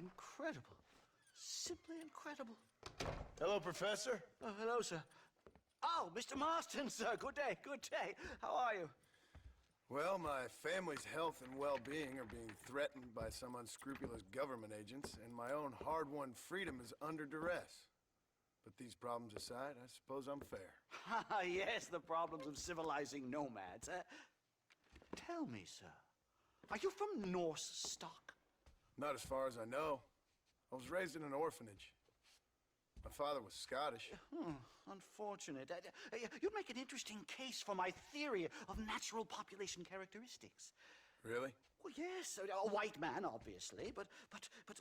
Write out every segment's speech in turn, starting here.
incredible. Simply incredible. Hello, Professor. Oh, hello, sir. Oh, Mr. Marston, sir. Good day, good day. How are you? Well, my family's health and well-being are being threatened by some unscrupulous government agents, and my own hard-won freedom is under duress. But these problems aside, I suppose I'm fair. Yes, the problems of civilizing nomads. Tell me, sir, are you from Norse stock? Not as far as I know. I was raised in an orphanage. My father was Scottish. Unfortunate. You'd make an interesting case for my theory of natural population characteristics. Really? Well, yes, a white man, obviously, but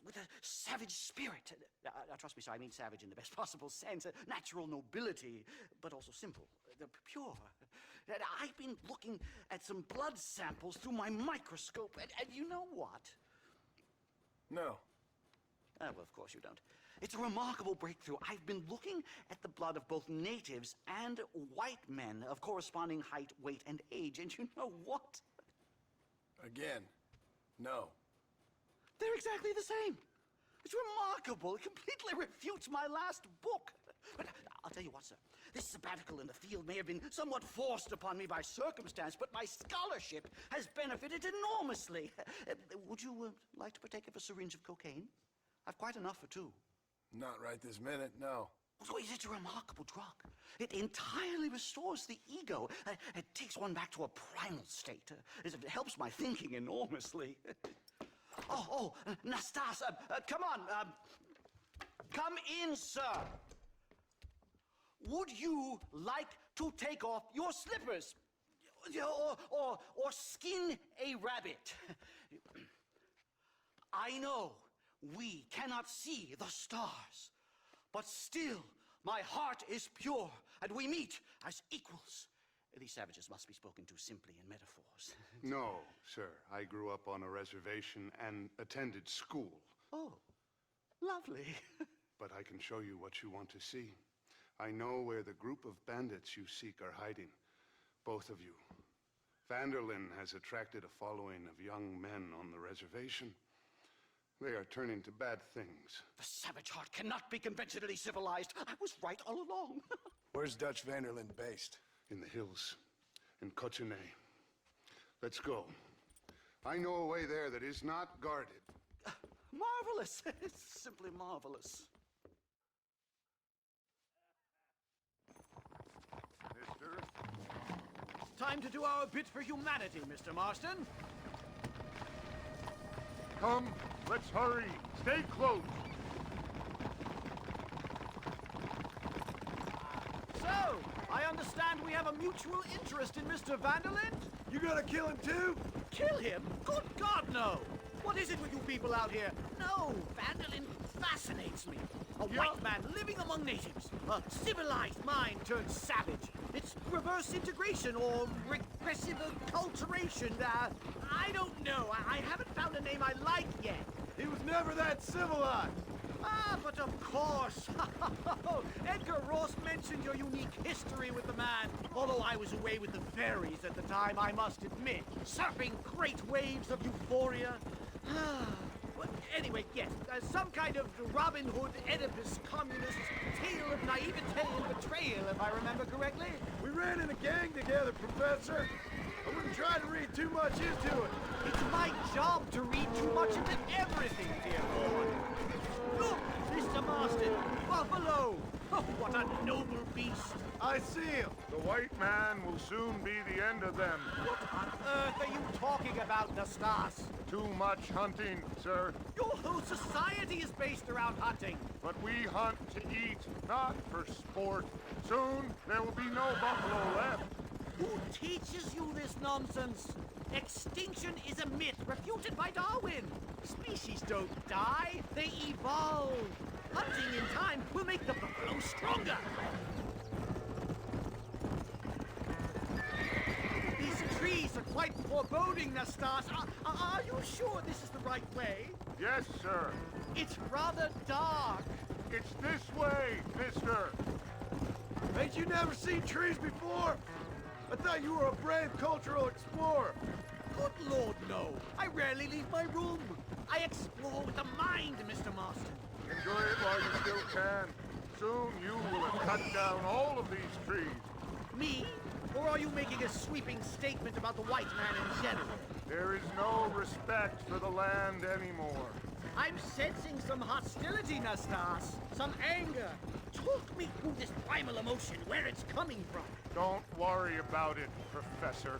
with a savage spirit. Trust me, sir, I mean savage in the best possible sense. Natural nobility, but also simple, pure. I've been looking at some blood samples through my microscope, and you know what? No. Well, of course you don't. It's a remarkable breakthrough. I've been looking at the blood of both natives and white men of corresponding height, weight, and age, and you know what? Again, no. They're exactly the same. It's remarkable. It completely refutes my last book. But I'll tell you what, sir. This sabbatical in the field may have been somewhat forced upon me by circumstance, but my scholarship has benefited enormously. Would you like to partake of a syringe of cocaine? I've quite enough for two. Not right this minute, no. So it's a remarkable drug. It entirely restores the ego. It takes one back to a primal state. It helps my thinking enormously. Nastas, come on. Come in, sir. Would you like to take off your slippers? Or skin a rabbit? I know we cannot see the stars, but still my heart is pure, and we meet as equals. These savages must be spoken to simply in metaphors. No, sir. I grew up on a reservation and attended school. Oh, lovely. But I can show you what you want to see. I know where the group of bandits you seek are hiding. Both of you. Vanderlyn has attracted a following of young men on the reservation. They are turning to bad things. The savage heart cannot be conventionally civilized. I was right all along. Where's Dutch Vanderlyn based? In the hills, in Cochene. Let's go. I know a way there that is not guarded. Marvelous. It's simply marvelous. Mister? Time to do our bit for humanity, Mr. Marston. Come, let's hurry. Stay close. So, I understand we have a mutual interest in Mr. Vanderlyn? You gonna kill him too? Kill him? Good God, no! What is it with you people out here? No, Vanderlyn fascinates me. A white man living among natives. A civilized mind turned savage. It's reverse integration or regressive acculturation. I don't know. I haven't found a name I like yet. He was never that civilized. Ah, but of course. Edgar Ross mentioned your unique history with the man. Although I was away with the fairies at the time, I must admit. Surfing great waves of euphoria. Well, anyway, yes, some kind of Robin Hood, Oedipus, communist tale of naivete and betrayal, if I remember correctly. We ran in a gang together, Professor. I wouldn't try to read too much into it. It's my job to read too much into everything, dear Lord. Look, Mr. Marston, buffalo. Oh, what a noble beast. I see him. The white man will soon be the end of them. What on earth are you talking about, Nastas? Too much hunting, sir. Your whole society is based around hunting. But we hunt to eat, not for sport. Soon, there will be no buffalo left. Who teaches you this nonsense? Extinction is a myth refuted by Darwin. Species don't die, they evolve. Hunting in time will make the buffalo stronger. These trees are quite foreboding, Nastas. Are you sure this is the right way? Yes, sir. It's rather dark. It's this way, mister. Ain't you never seen trees before? I thought you were a brave cultural explorer. Good Lord, no. I rarely leave my room. I explore with the mind, Mr. Marston. Enjoy it while you still can. Soon you will have cut down all of these trees. Me? Or are you making a sweeping statement about the white man in general? There is no respect for the land anymore. I'm sensing some hostility, Nastas. Some anger. Talk me through this primal emotion, where it's coming from. Don't worry about it, Professor.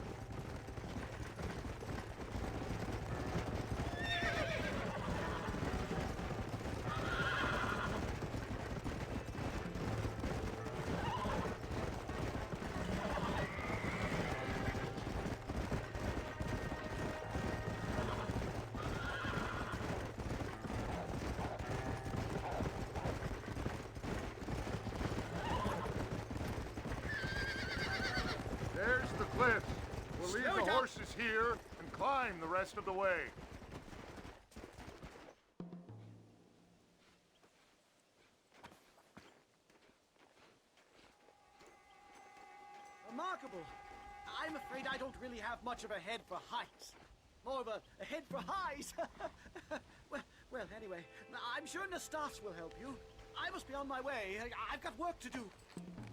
There's the cliffs. We'll leave Slow it the down. horses here and climb the rest of the way. Remarkable. I'm afraid I don't really have much of a head for heights. More of a head for highs. well, anyway, I'm sure Nastas will help you. I must be on my way. I've got work to do.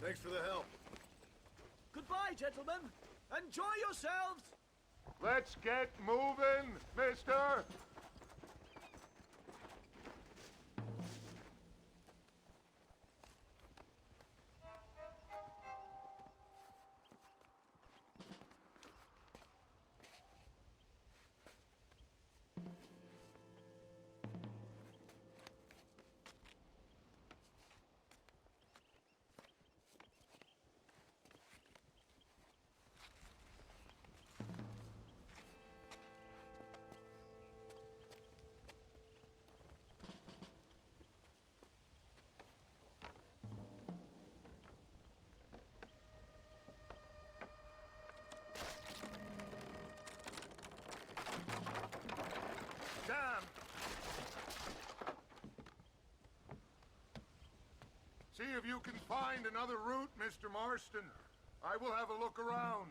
Thanks for the help. Goodbye, gentlemen. Enjoy yourselves. Let's get moving, mister! Damn! See if you can find another route, Mr. Marston. I will have a look around.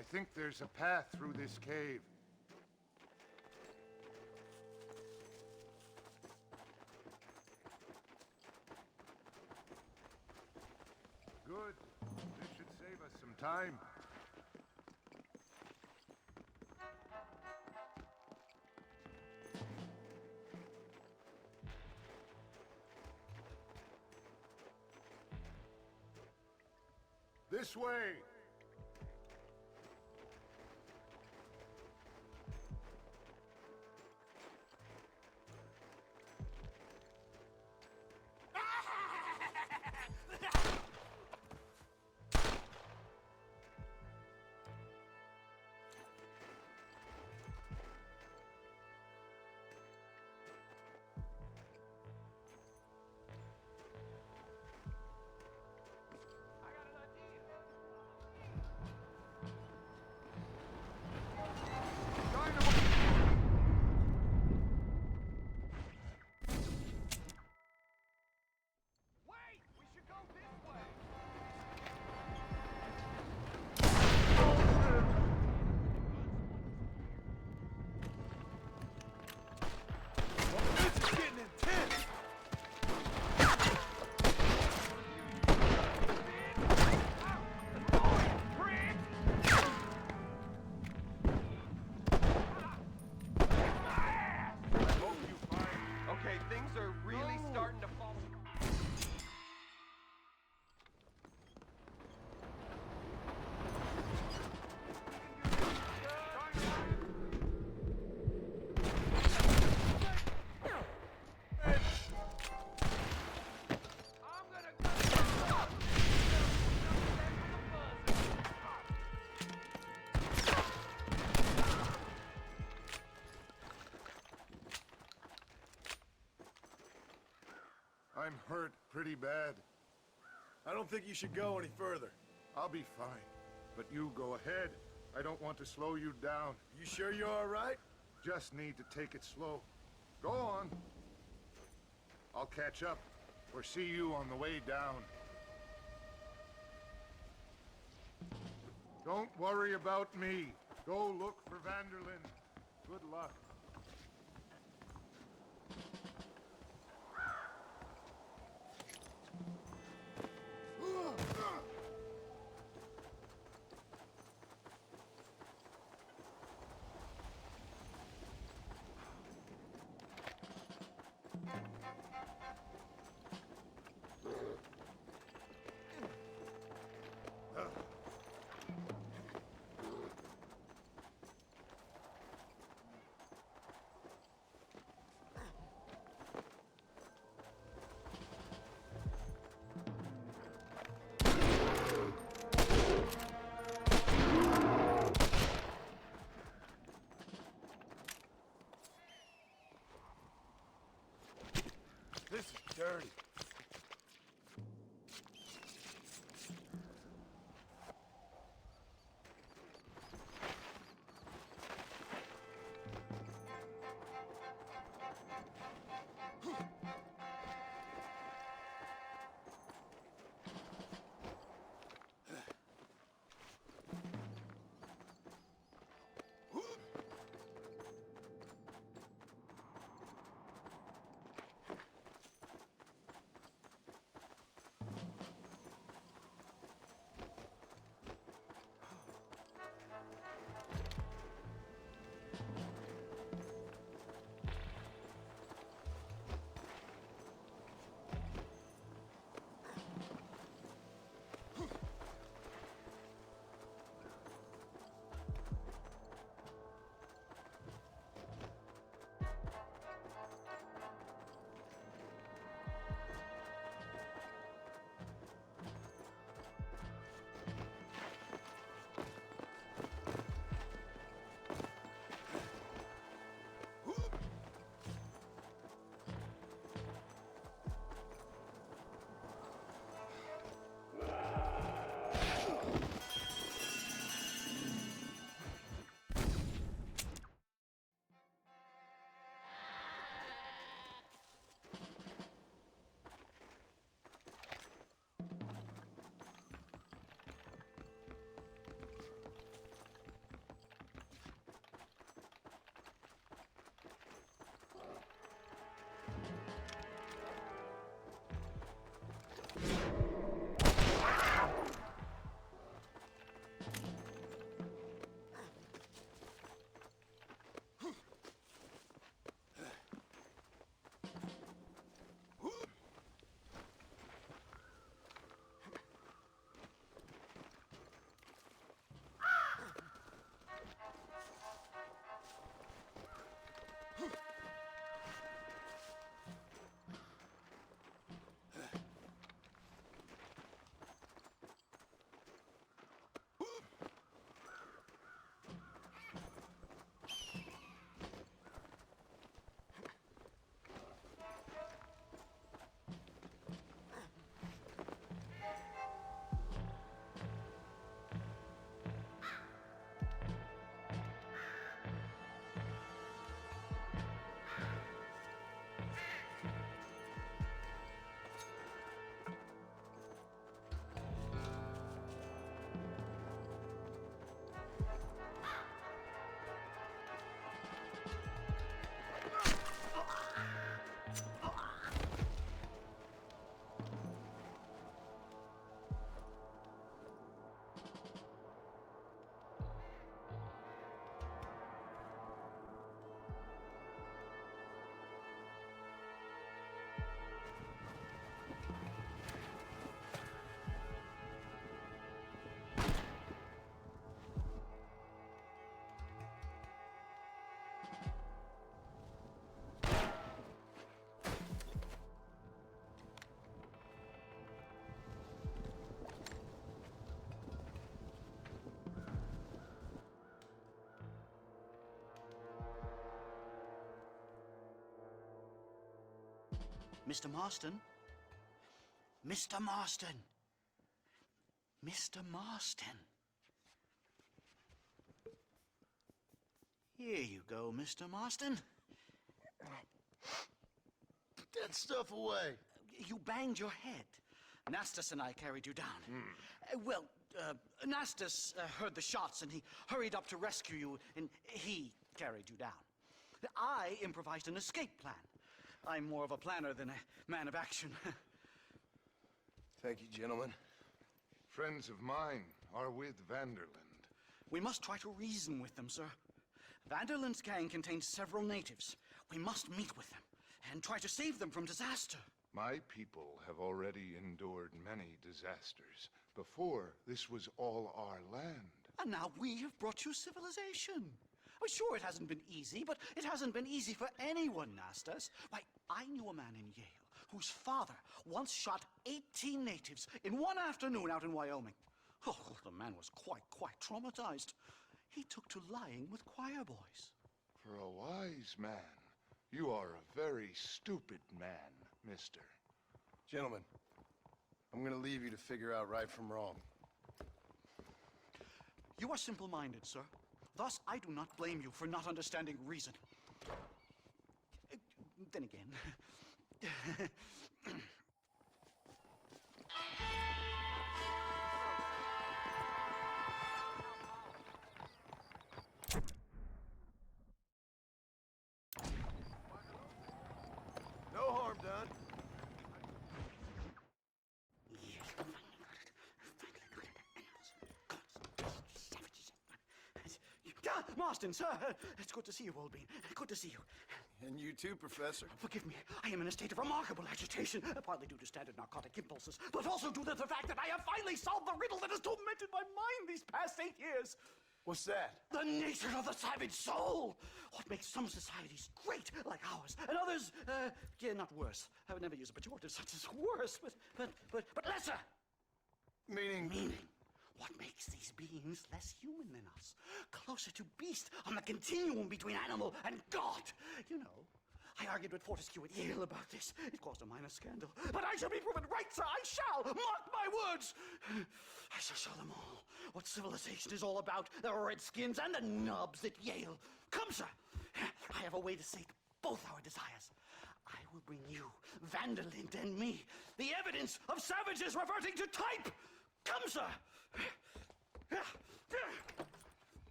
I think there's a path through this cave. Good. This should save us some time. This way! I'm hurt pretty bad. I don't think you should go any further. I'll be fine. But you go ahead. I don't want to slow you down. You sure you're all right? Just need to take it slow. Go on. I'll catch up, or see you on the way down. Don't worry about me. Go look for Vanderlyn. Good luck. This is dirty. Mr. Marston, Mr. Marston. Mr. Marston. Here you go, Mr. Marston. Get that stuff away. You banged your head. Nastas and I carried you down. Nastas heard the shots and he hurried up to rescue you, and he carried you down. I improvised an escape plan. I'm more of a planner than a man of action. Thank you, gentlemen. Friends of mine are with Vanderland. We must try to reason with them, sir. Vanderland's gang contains several natives. We must meet with them and try to save them from disaster. My people have already endured many disasters. Before, this was all our land. And now we have brought you civilization. Well, sure, it hasn't been easy, but it hasn't been easy for anyone, Nastas. Why, I knew a man in Yale whose father once shot 18 natives in one afternoon out in Wyoming. Oh, the man was quite traumatized. He took to lying with choir boys. For a wise man, you are a very stupid man, mister. Gentlemen, I'm gonna leave you to figure out right from wrong. You are simple-minded, sir. Thus, I do not blame you for not understanding reason. Then again... No harm done. Marston, sir! It's good to see you, old bean. Good to see you. And you too, Professor. Forgive me. I am in a state of remarkable agitation, partly due to standard narcotic impulses, but also due to the fact that I have finally solved the riddle that has tormented my mind these past 8 years. What's that? The nature of the savage soul! What makes some societies great, like ours, and others, not worse. I would never use a pejorative such as worse, but lesser! Meaning? What makes these beings less human than us? Closer to beast on the continuum between animal and God. You know, I argued with Fortescue at Yale about this. It caused a minor scandal. But I shall be proven right, sir. I shall. Mark my words. I shall show them all what civilization is all about. The redskins and the nubs at Yale. Come, sir. I have a way to sate both our desires. I will bring you, Vanderland and me, the evidence of savages reverting to type. Come, sir.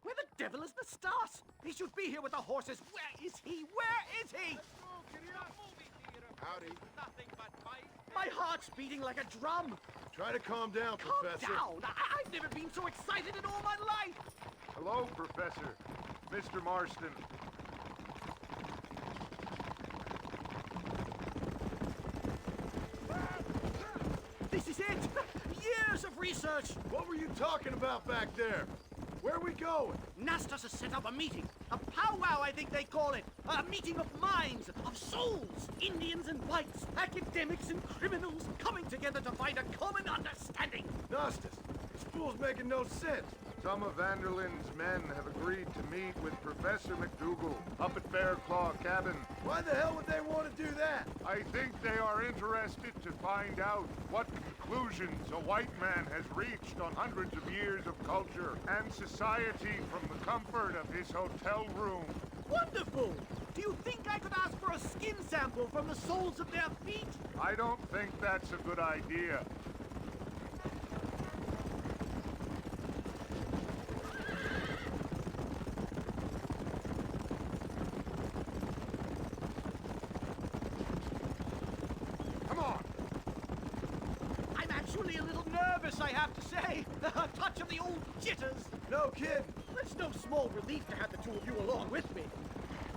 Where the devil is the Stas? He should be here with the horses. Where is he? Where is he? Howdy. My heart's beating like a drum. Try to calm down, Calm Professor. down. I've never been so excited in all my life. Hello, Professor. Mr. Marston. This is it. Years of research. What were you talking about back there? Where are we going? Nastas has set up a meeting. A powwow, I think they call it. A meeting of minds, of souls. Indians and whites, academics and criminals coming together to find a common understanding. Nastas, this fool's making no sense. Some of Vanderland's men have agreed to meet with Professor McDougal up at Bear Claw Cabin. Why the hell would they want to do that? I think they are interested to find out what conclusions a white man has reached on hundreds of years of culture and society from the comfort of his hotel room. Wonderful! Do you think I could ask for a skin sample from the soles of their feet? I don't think that's a good idea. I have to say. A touch of the old jitters. No kidding. It's no small relief to have the two of you along with me.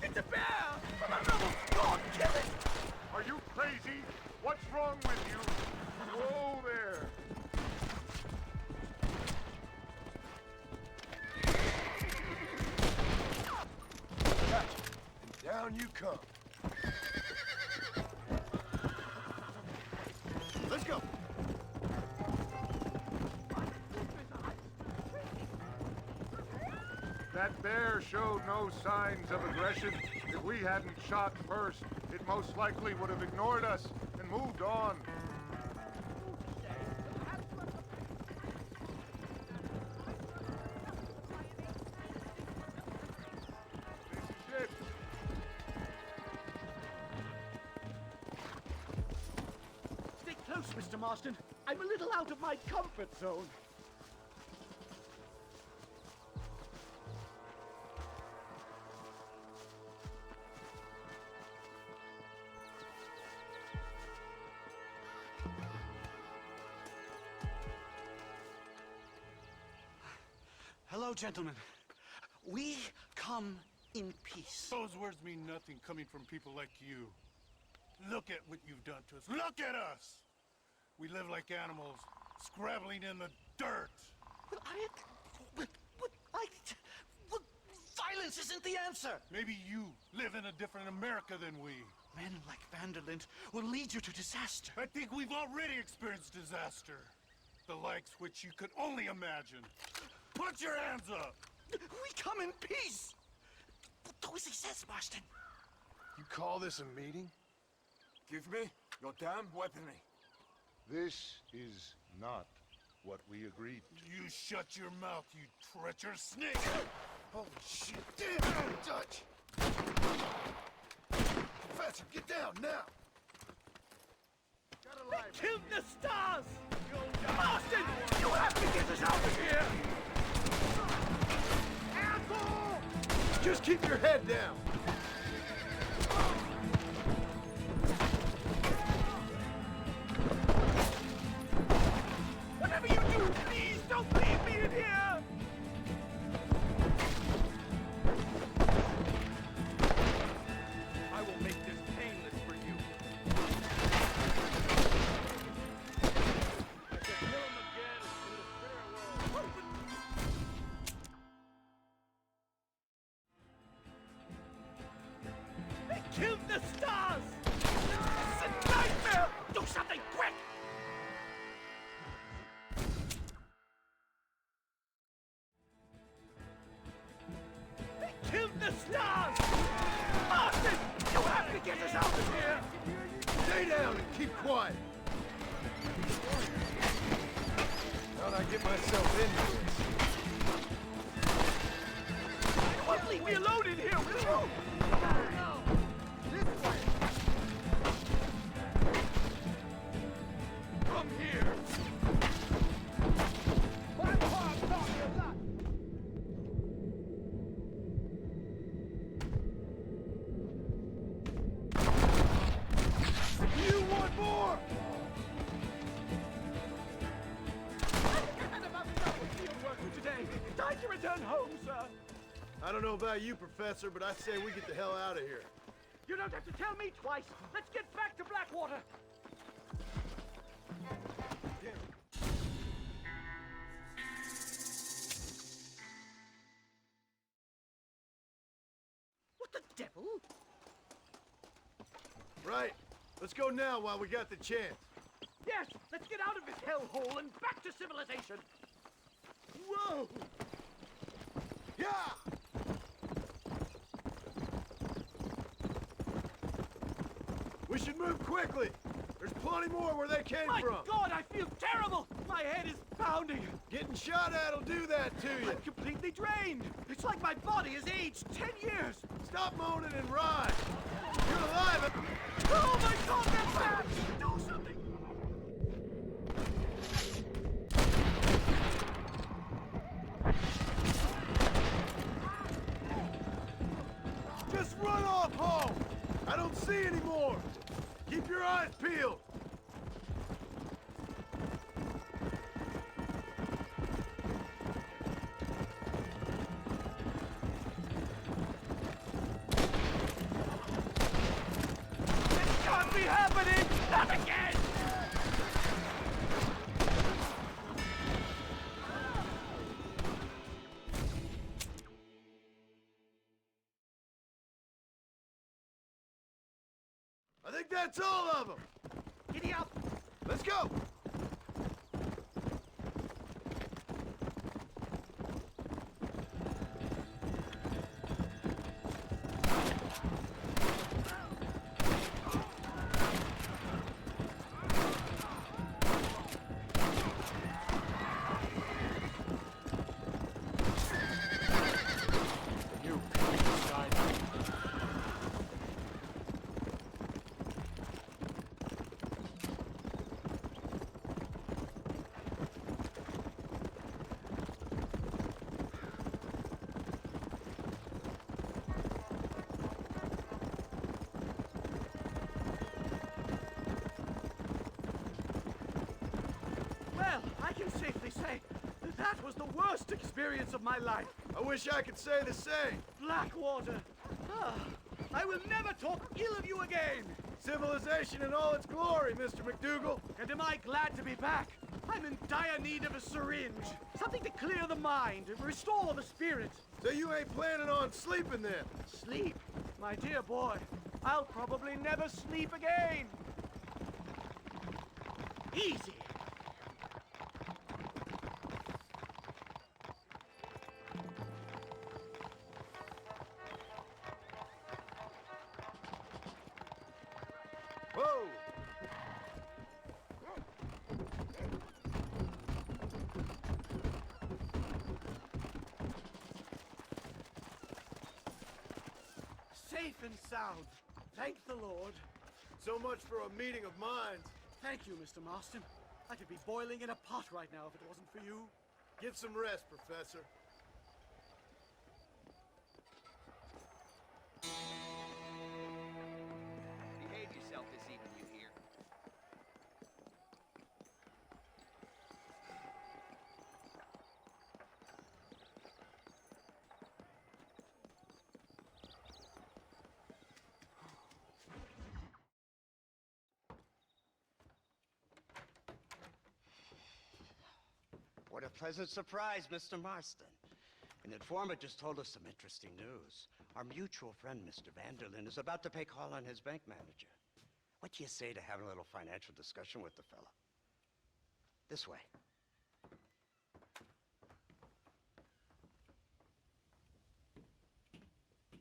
It's a bear! For the love of God, kill it! Are you crazy? What's wrong with you? Whoa there! Gotcha. And down you come. Let's go. That bear showed no signs of aggression. If we hadn't shot first, it most likely would have ignored us and moved on. This is it. Stay close, Mr. Marston. I'm a little out of my comfort zone. Hello, gentlemen. We come in peace. Those words mean nothing coming from people like you. Look at what you've done to us. Look at us! We live like animals, scrabbling in the dirt. But violence isn't the answer. Maybe you live in a different America than we. Men like Vanderlint will lead you to disaster. I think we've already experienced disaster. The likes which you could only imagine. Put your hands up! We come in peace. Do as he says, Marston. You call this a meeting? Give me your damn weaponry. This is not what we agreed to. You shut your mouth, you treacherous snake! Holy shit! Damn, Dutch! Professor, get down now! They killed the stars! Marston, you have to get us out of here! Asshole! Just keep your head down! Whatever you do, please don't leave me in here! I will make this painless for you. I can kill him again in the spirit world. They killed the stars! It's a nightmare! Do something quick! They killed the stars! Marston, you have to get us out of here! Stay down and keep quiet! How'd I get myself into this? You won't leave me alone in here, will you? Come here! You want more? Time to return home, sir. I don't know about you, Professor, but I say we get the hell out of here. You don't have to tell me twice. Let's get back to Blackwater. What the devil? Right. Let's go now while we got the chance. Yes, let's get out of this hellhole and back to civilization. Whoa! Yeah! We should move quickly. There's plenty more where they came My from. God, I feel terrible. My head is pounding. Getting shot at'll do that to you. I'm completely drained. It's like my body has aged 10 years. Stop moaning and ride. You're alive. Oh my God, that's bad. Do something. Just run off home. I don't see any more. Keep your eyes peeled. This can't be happening. Not again. I think that's all of them. Giddy up. Let's go. was the worst experience of my life. I wish I could say the same. Blackwater. Ah, I will never talk ill of you again. Civilization in all its glory, Mr. McDougal. And am I glad to be back? I'm in dire need of a syringe. Something to clear the mind, and restore the spirit. So you ain't planning on sleeping then? Sleep? My dear boy, I'll probably never sleep again. Easy. Whoa! Safe and sound. Thank the Lord. So much for a meeting of minds. Thank you, Mr. Marston. I could be boiling in a pot right now if it wasn't for you. Get some rest, Professor. Behave yourself this evening, you hear? What a pleasant surprise, Mr. Marston. An informant just told us some interesting news. Our mutual friend, Mr. Vanderlyn, is about to pay call on his bank manager. What do you say to having a little financial discussion with the fella? This way.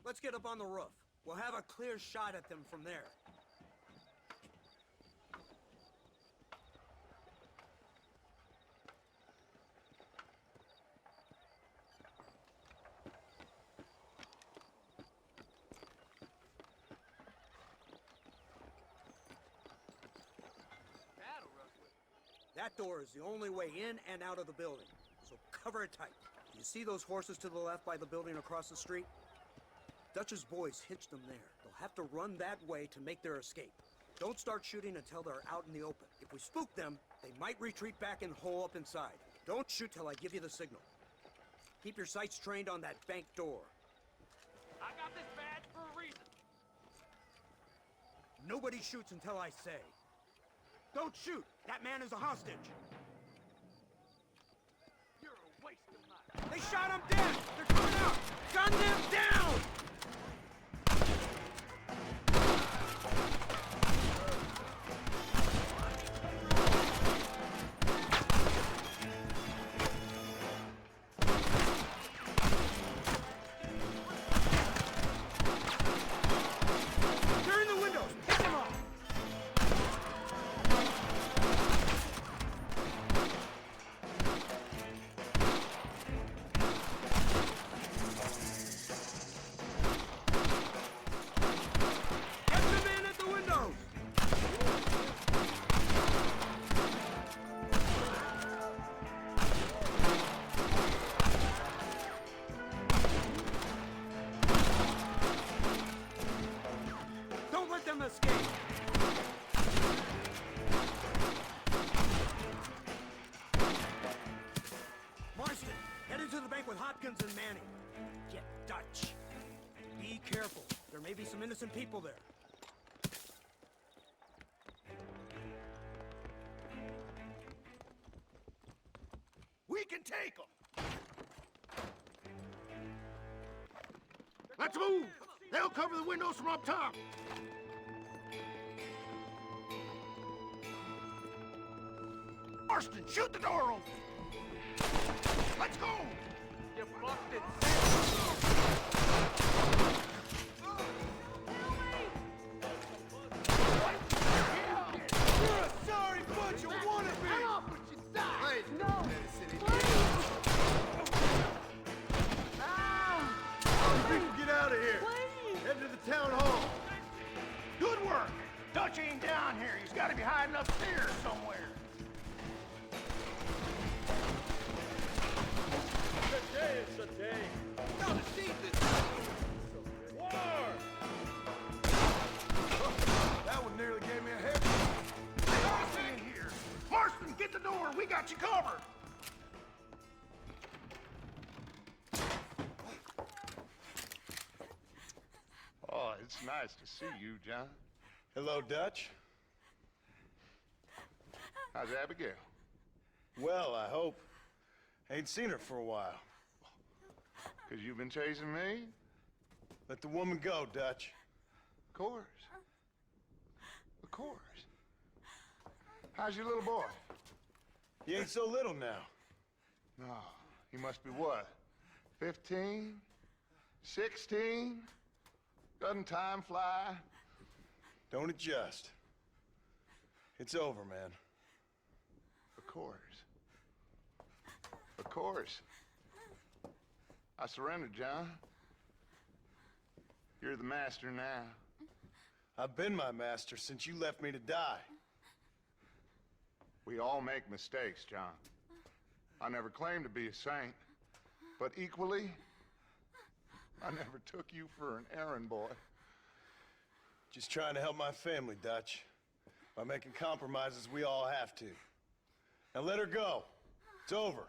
Let's get up on the roof. We'll have a clear shot at them from there. That door is the only way in and out of the building, so cover it tight. Do you see those horses to the left by the building across the street? Dutch's boys hitched them there. They'll have to run that way to make their escape. Don't start shooting until they're out in the open. If we spook them, they might retreat back and hole up inside. Don't shoot till I give you the signal. Keep your sights trained on that bank door. I got this badge for a reason. Nobody shoots until I say. Don't shoot! That man is a hostage! You're a waste of time. They shot him dead! They're coming out! Gun them down! They're in the windows! Pick them up! Get them in at the windows! Don't let them escape! Marston, head into the bank with Hopkins and Manning. Get Dutch. Be careful. There may be some innocent people there. We can take them! Let's move! They'll cover the windows from up top! Marston, shoot the door open! Let's go! You busted. You're a sorry bunch of wannabes! Please, no! People get out of here! Head to the town hall! Good work! Dutch ain't down here. He's got to be hiding upstairs somewhere. Today is the day! Gotta see this. War! That one nearly gave me a head. Get in here. Marston, get the door. We got you covered. It's nice to see you, John. Hello, Dutch. How's Abigail? Well, I hope. Ain't seen her for a while. 'Cause you've been chasing me? Let the woman go, Dutch. Of course. Of course. How's your little boy? He ain't so little now. No, he must be what? 15? 16? Doesn't time fly? Don't adjust. It's over, man. Of course. Of course. I surrendered, John. You're the master now. I've been my master since you left me to die. We all make mistakes, John. I never claimed to be a saint, but equally, I never took you for an errand boy. Just trying to help my family, Dutch. By making compromises we all have to. Now let her go. It's over.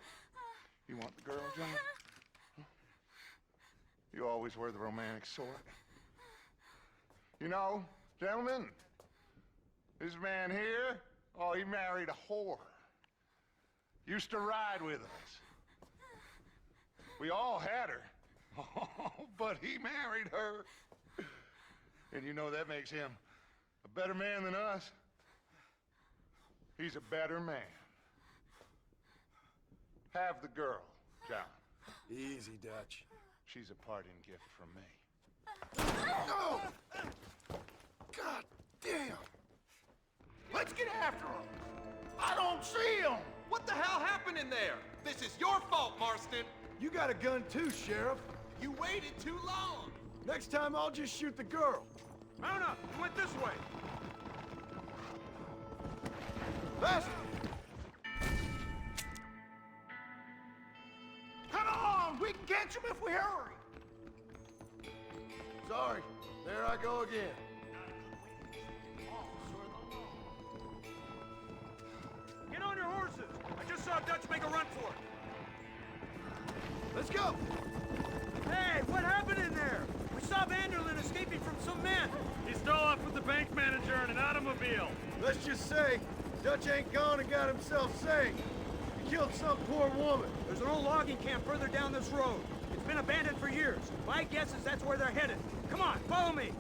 You want the girl, John? You always were the romantic sort. You know, gentlemen, this man here, oh, he married a whore. Used to ride with us. We all had her. Oh, but he married her. And you know that makes him a better man than us. He's a better man. Have the girl, John. Easy, Dutch. She's a parting gift from me. Oh! God damn! Let's get after him. I don't see him. What the hell happened in there? This is your fault, Marston. You got a gun too, Sheriff. You waited too long. Next time I'll just shoot the girl. Mount up. You went this way. Faster! Come on, we can catch him if we hurry. Sorry, there I go again. Get on your horses. I just saw Dutch make a run for it. Let's go! Hey, what happened in there? We saw Vanderlyn escaping from some men. He stole off with the bank manager in an automobile. Let's just say, Dutch ain't gone and got himself saved. He killed some poor woman. There's an old logging camp further down this road. It's been abandoned for years. My guess is that's where they're headed. Come on, follow me.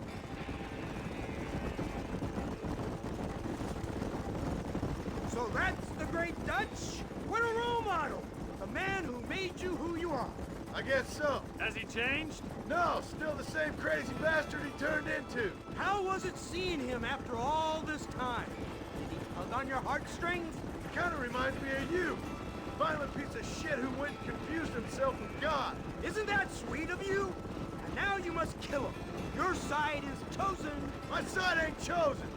So that's the great Dutch? What a role model! The man who made you who you are. I guess so. Has he changed? No, still the same crazy bastard he turned into. How was it seeing him after all this time? Did he tug on your heartstrings? Kind of reminds me of you. Violent piece of shit who went and confused himself with God. Isn't that sweet of you? And now you must kill him. Your side is chosen. My side ain't chosen.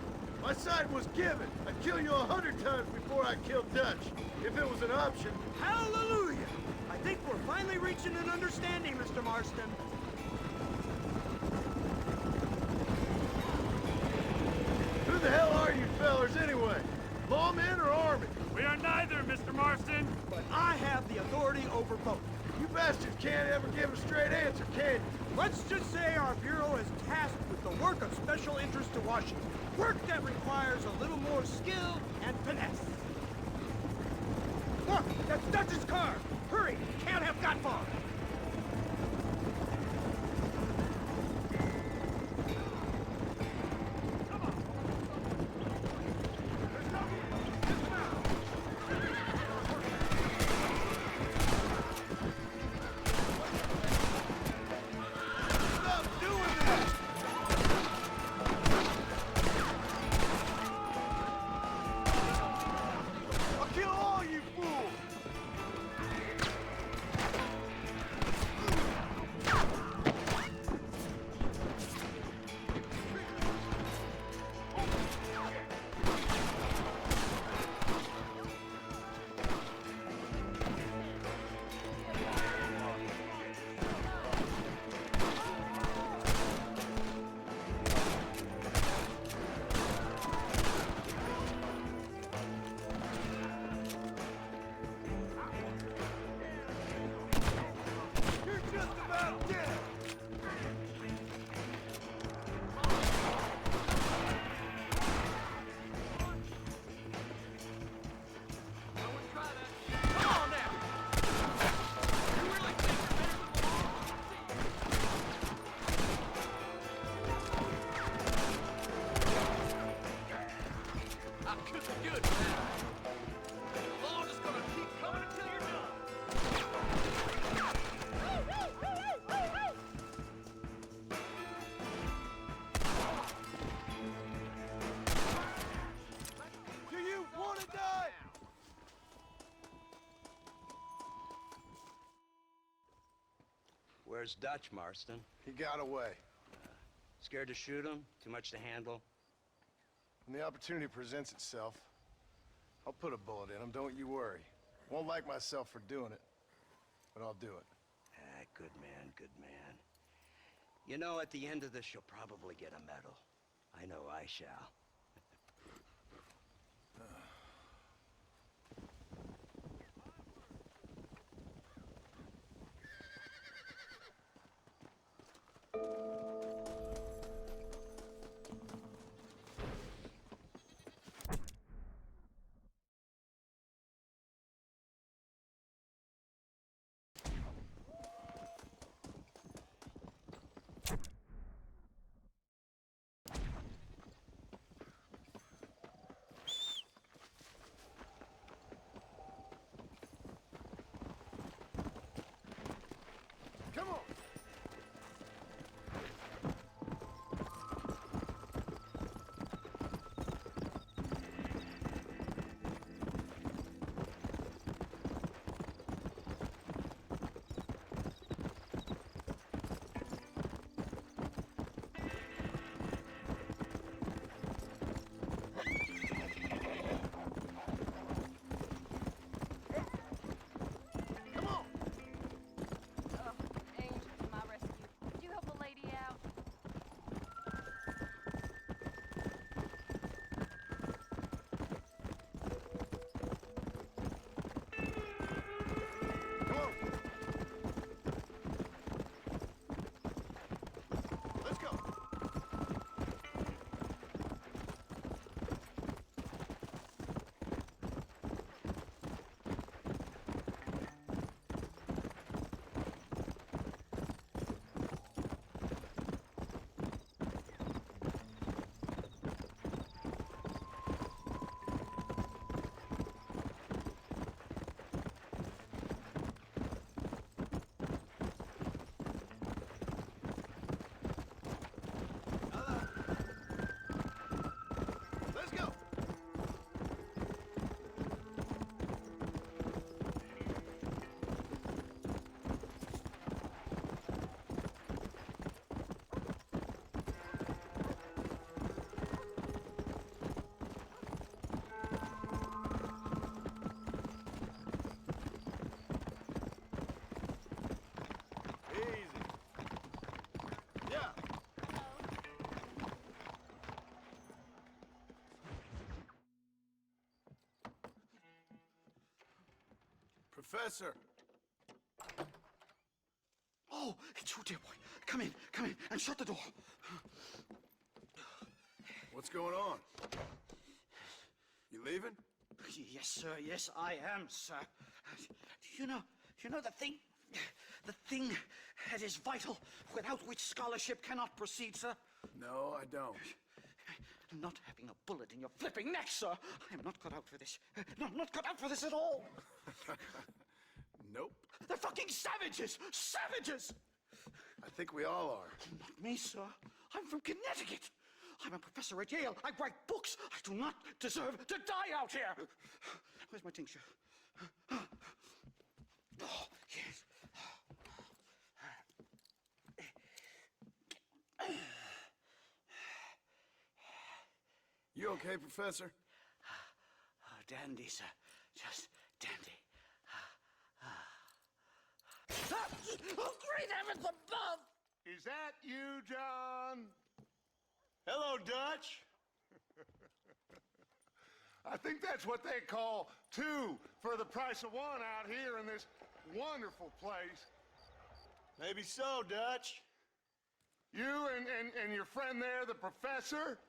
My side was given. I'd kill you 100 times before I killed Dutch. If it was an option. Hallelujah! I think we're finally reaching an understanding, Mr. Marston. Who the hell are you fellers anyway? Lawmen or army? We are neither, Mr. Marston. But I have the authority over both. You bastards can't ever give a straight answer, can you? Let's just say our Bureau is tasked with the work of special interest to Washington. Work that requires a little more skill and finesse. Look, that's Dutch's car. Hurry, can't have got far. Where's Dutch, Marston? He got away. Scared to shoot him? Too much to handle? When the opportunity presents itself, I'll put a bullet in him, don't you worry. Won't like myself for doing it, but I'll do it. Ah, good man, good man. You know, at the end of this, you'll probably get a medal. I know I shall. Come on! Angel to my rescue. Could you help a lady out? Come on! Let's go! Let's go! Easy. Yeah. Professor! Oh, it's you, dear boy. Come in, and shut the door. What's going on? You leaving? Yes, sir. Yes, I am, sir. You know the thing that is vital, without which scholarship cannot proceed, sir. No, I don't. Not having a bullet in your flipping neck, sir. I am not cut out for this. No, I'm not cut out for this at all. Nope. They're fucking savages! Savages! I think we all are. Not me, sir. I'm from Connecticut. I'm a professor at Yale. I write books. I do not deserve to die out here. Where's my tincture? Oh, yes. You okay, Professor? Oh, dandy, sir. Just dandy. Oh, great heavens above! Is that you, John? Hello, Dutch. I think that's what they call two for the price of one out here in this wonderful place. Maybe so, Dutch. You and your friend there, the professor,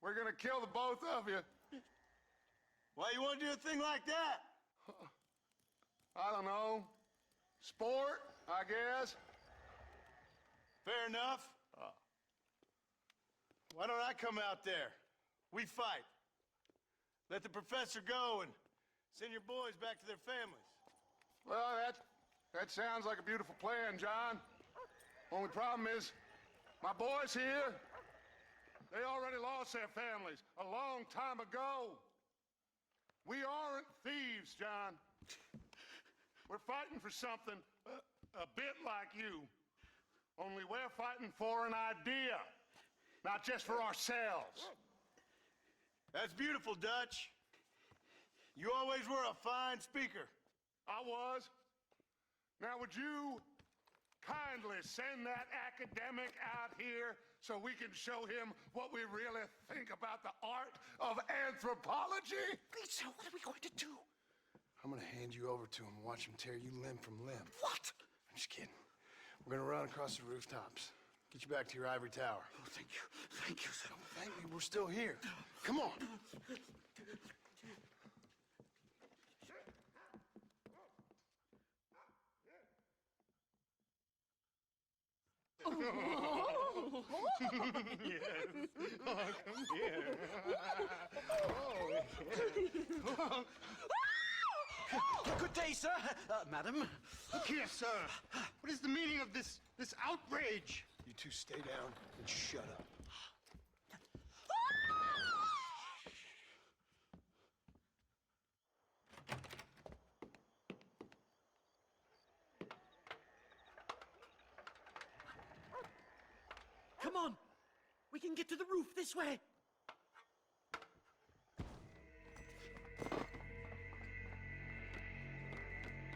we're gonna kill the both of you. Why you want to do a thing like that? I don't know. Sport, I guess. Fair enough. Why don't I come out there? We fight. Let the professor go and send your boys back to their families. Well, that sounds like a beautiful plan, John. Only problem is, my boys here, they already lost their families a long time ago. We aren't thieves, John. We're fighting for something A bit like you, only we're fighting for an idea, not just for ourselves. That's beautiful, Dutch. You always were a fine speaker. I was. Now, would you kindly send that academic out here so we can show him what we really think about the art of anthropology? Lisa, what are we going to do? I'm gonna hand you over to him and watch him tear you limb from limb. What? I'm just kidding. We're gonna run across the rooftops. Get you back to your ivory tower. Oh, thank you. Thank you, sir. Thank me, we're still here. Come on. Good day, sir. Madam. Look here, sir. What is the meaning of this outrage? You two stay down and shut up. Come on! We can get to the roof this way!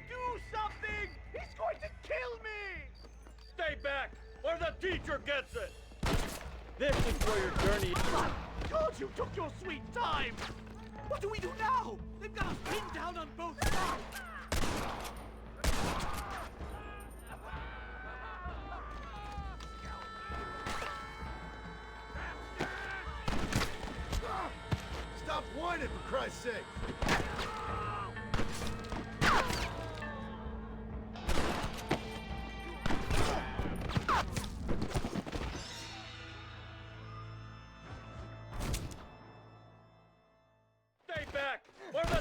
Do something! He's going to kill me! Stay back, or the teacher gets it! This is where your journey... God, you took your sweet time! What do we do now? They've got us pinned down on both sides! Stop whining, for Christ's sake! Stay back, or the...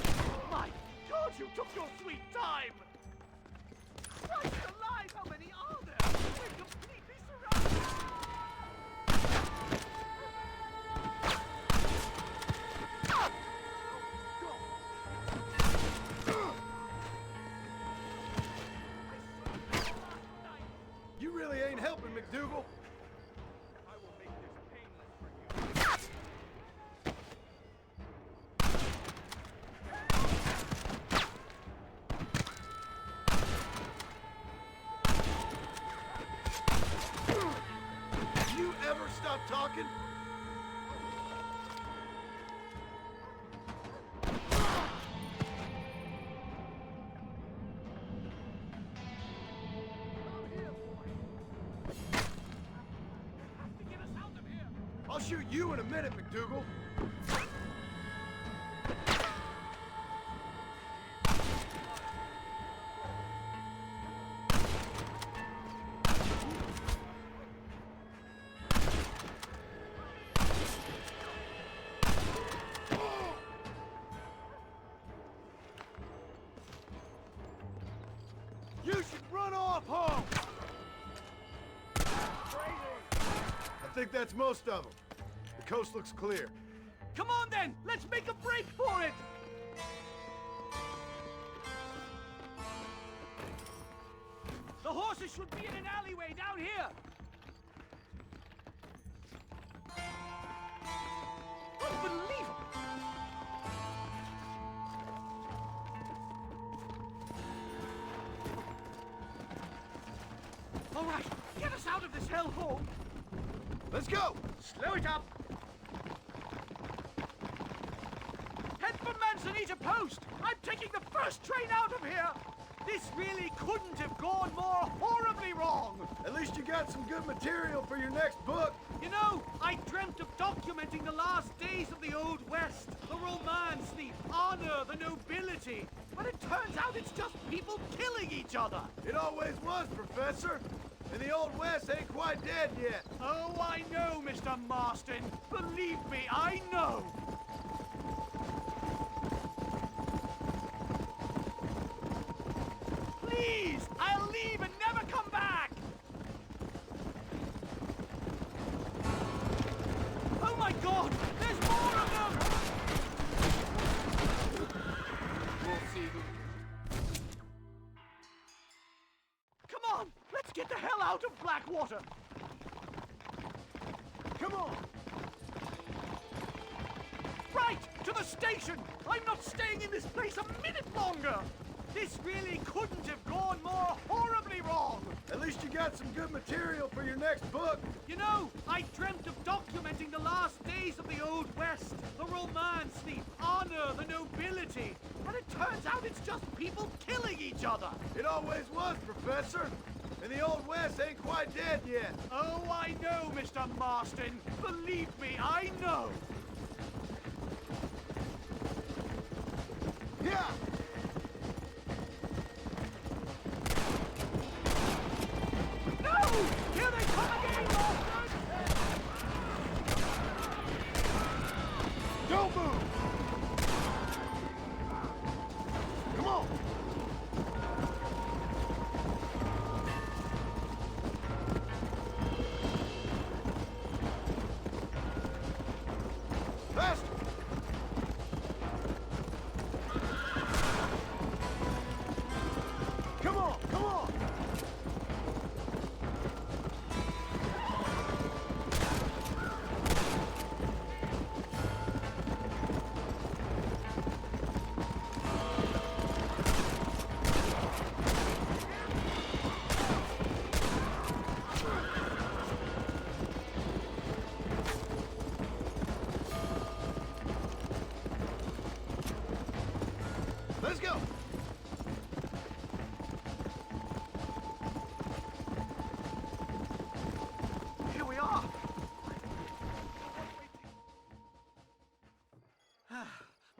My God, you took your sweet time! Christ alive, how many are there? We're completely surrounded! You really ain't helping, McDougal. I will make this painless for you. You ever stop talking? I'll shoot you in a minute, McDougal. You should run off home! I think that's most of them. The coast looks clear. Come on then, let's make a break for it! The horses should be in an alleyway down here! Unbelievable! All right, get us out of this hellhole! Let's go! Slow it up! Head for Manzanita Post! I'm taking the first train out of here! This really couldn't have gone more horribly wrong! At least you got some good material for your next book. You know, I dreamt of documenting the last days of the Old West. The romance, the honor, the nobility. But it turns out it's just people killing each other. It always was, Professor. And the Old West ain't quite dead yet. Oh, I know, Mr. Marston. Believe me, I know. Please, I'll leave and never come back. Oh my God, there's more of them. We'll see who. Come the hell out of Blackwater! Come on! Right! To the station! I'm not staying in this place a minute longer! This really couldn't have gone more horribly wrong! At least you got some good material for your next book. You know, I dreamt of documenting the last days of the Old West. The romance, the honor, the nobility. And it turns out it's just people killing each other. It always was, Professor. And the Old West ain't quite dead yet. Oh, I know, Mr. Marston. Believe me, I know. Yeah! No! Here they come again, Marston! Don't move! Come on! Faster! Come on, come on! Let's go! Here we are.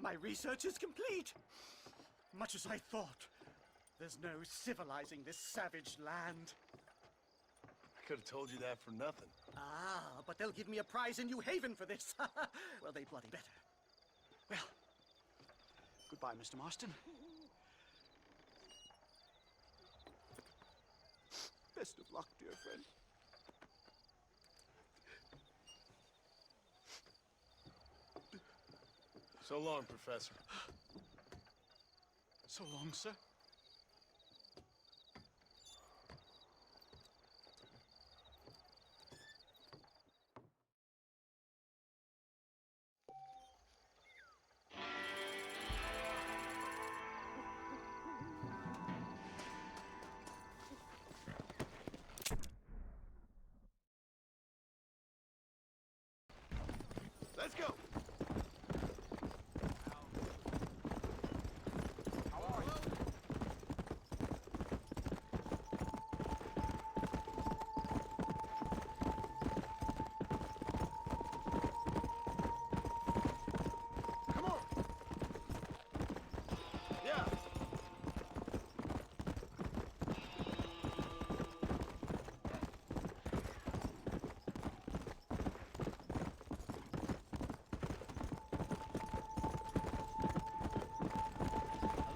My research is complete. Much as I thought. There's no civilizing this savage land. I could have told you that for nothing. Ah, but they'll give me a prize in New Haven for this. Well, they bloody better. Well, goodbye, Mr. Marston. Best of luck, dear friend. So long, Professor. So long, sir. Let's go! Come on! Yeah!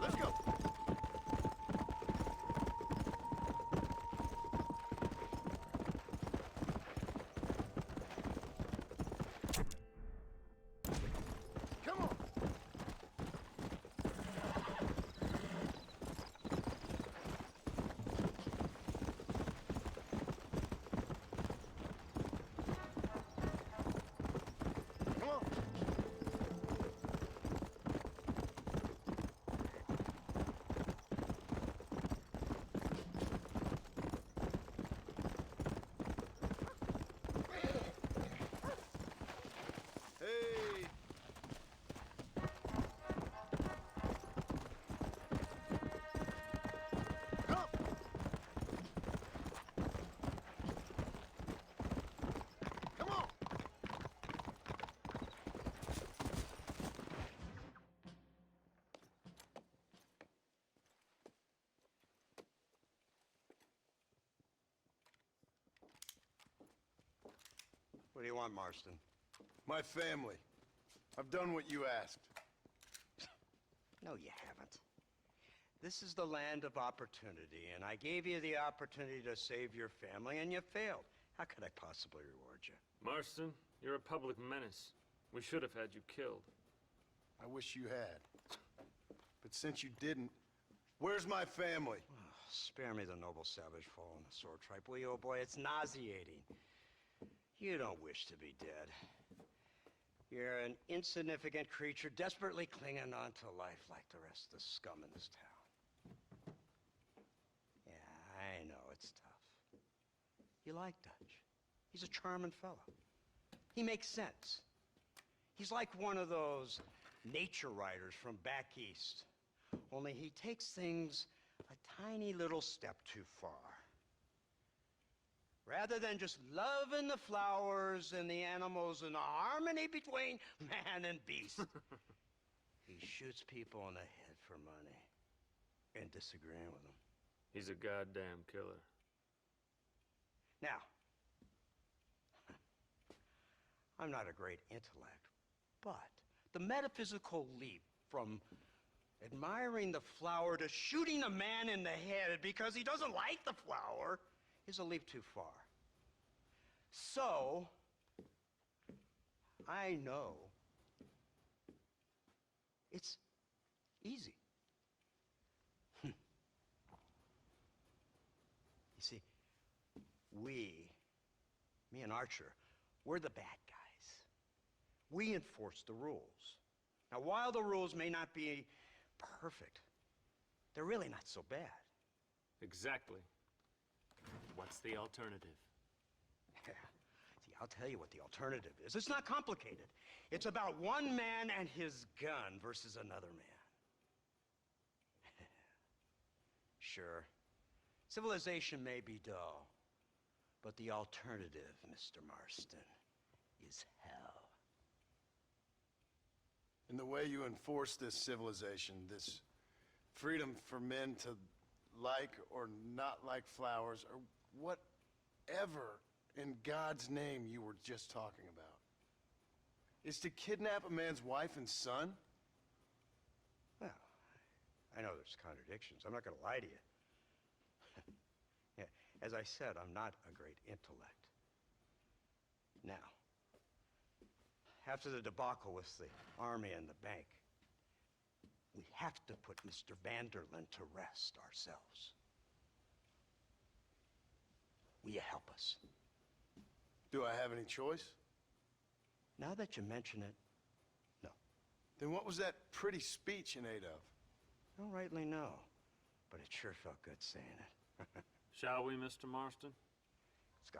Let's go! Come on! Come on! Hey! Come! Come on! What do you want, Marston? My family. I've done what you asked. No, you haven't. This is the land of opportunity, and I gave you the opportunity to save your family, and you failed. How could I possibly reward you? Marston, you're a public menace. We should have had you killed. I wish you had. But since you didn't, where's my family? spare me the noble savage fall on the sword tripe, will you, old boy? It's nauseating. You don't wish to be dead. You're an insignificant creature desperately clinging on to life like the rest of the scum in this town. Yeah, I know it's tough. You like Dutch. He's a charming fellow. He makes sense. He's like one of those nature writers from back east. Only he takes things a tiny little step too far. Rather than just loving the flowers and the animals and the harmony between man and beast, he shoots people in the head for money and disagreeing with them. He's a goddamn killer. Now, I'm not a great intellect, but the metaphysical leap from admiring the flower to shooting a man in the head because he doesn't like the flower is a leap too far. So, I know it's easy. You see, me and Archer, we're the bad guys. We enforce the rules. Now, while the rules may not be perfect, they're really not so bad. Exactly. What's the alternative? See, I'll tell you what the alternative is. It's not complicated. It's about one man and his gun versus another man. Sure, civilization may be dull, but the alternative, Mr. Marston, is hell. And the way you enforce this civilization, this freedom for men to like or not like flowers, or whatever in God's name you were just talking about, is to kidnap a man's wife and son? Well, I know there's contradictions. I'm not going to lie to you. Yeah, as I said, I'm not a great intellect. Now, after the debacle with the army and the bank, we have to put Mr. Vanderlyn to rest ourselves. Will you help us? Do I have any choice? Now that you mention it, no. Then what was that pretty speech in aid of? Don't rightly know, but it sure felt good saying it. Shall we, Mr. Marston? Let's go.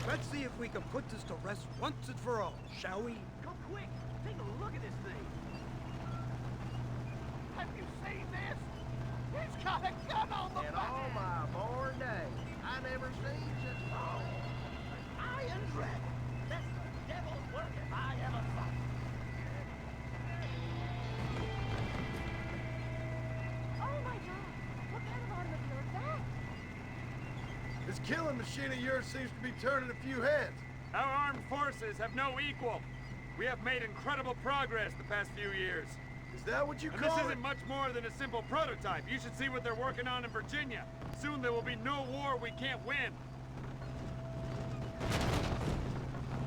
Let's see if we can put this to rest once and for all, shall we? Come quick! Take a look at this thing! Have you seen this? He's got a gun on the In back! all my born days, I never seen such oh, Iron Dragon! That's the devil's work if I ever saw it. Oh my God! What kind of automobile is that? This killing machine of yours seems to be turning a few heads. Our armed forces have no equal. We have made incredible progress the past few years. Is that what you And call this it? isn't much more than a simple prototype. You should see what they're working on in Virginia. Soon there will be no war we can't win.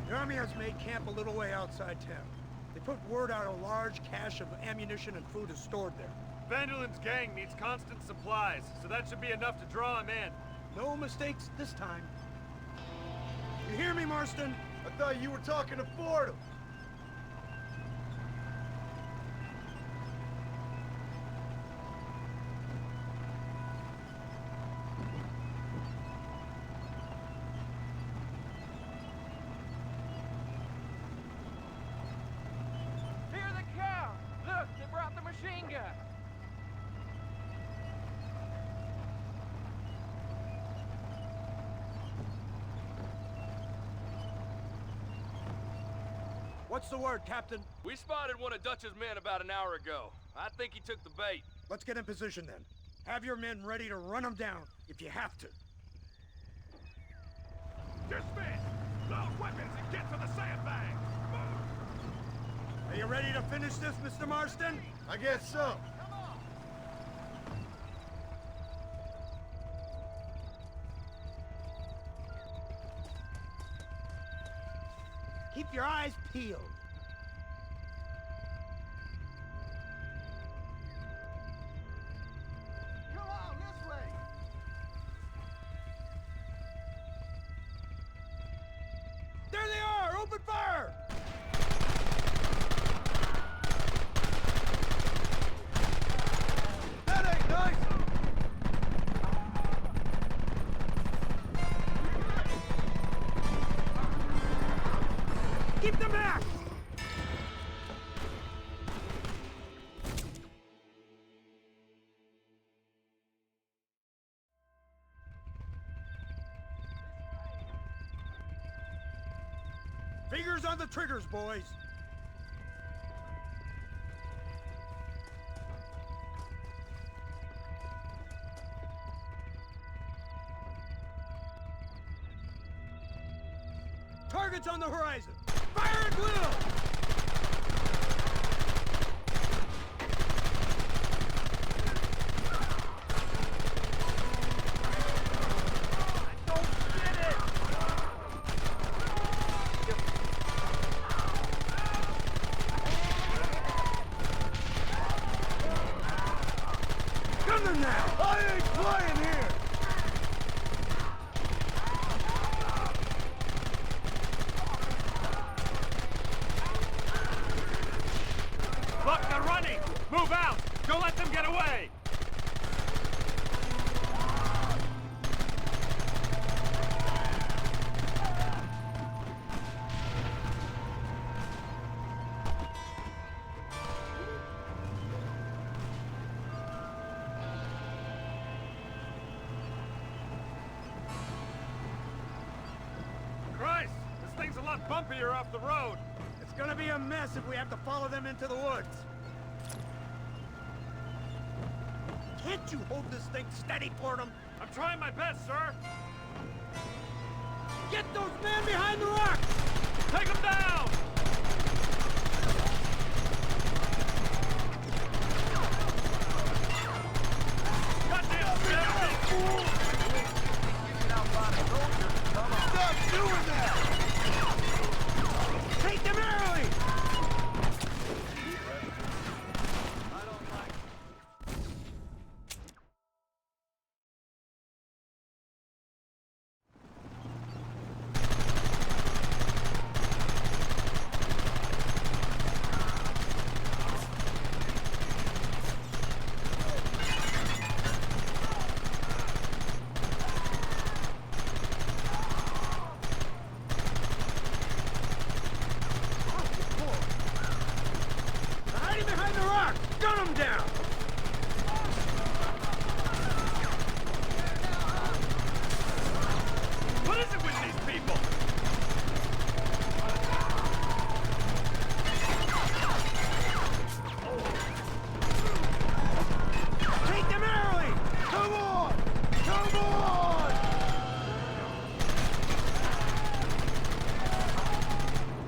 The army has made camp a little way outside town. They put word out a large cache of ammunition and food is stored there. Vanderlyn's gang needs constant supplies, so that should be enough to draw him in. No mistakes this time. You hear me, Marston? I thought you were talking to Fordham. Hear the cow! Look, they brought the machine gun! What's the word, Captain? We spotted one of Dutch's men about an hour ago. I think he took the bait. Let's get in position then. Have your men ready to run them down if you have to. Dismiss! Load weapons and get to the sandbag! Move! Are you ready to finish this, Mr. Marston? I guess so. Keep your eyes peeled. Come on, this way. There they are! Open fire! That ain't nice. Keep them back! Fingers on the triggers, boys. Targets on the horizon. Fire at will! I ain't playing here! Look, they're running! Move out! Don't let them get away! Christ! This thing's a lot bumpier off the road! It's gonna be a mess if we have to follow them into the woods. Can't you hold this thing steady, Portum? I'm trying my best, sir! Get those men behind the rock! Take them down! Goddamn fool! Stop doing that! Take them early! Hiding behind the rock! Gun them down! What is it with these people? Take them early! Come on! Come on!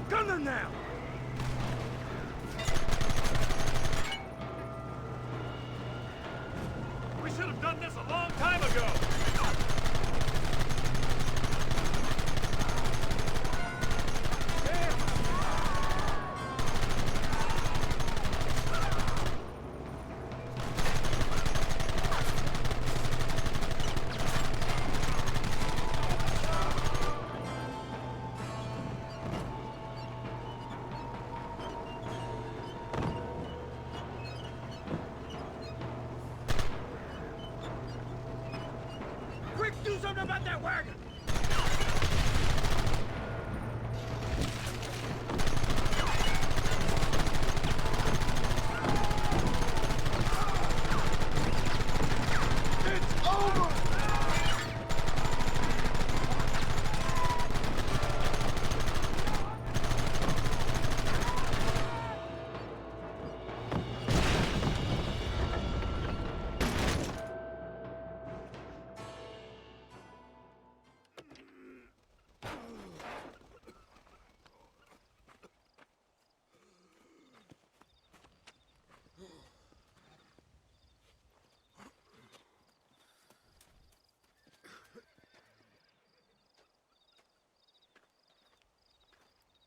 Gun them down!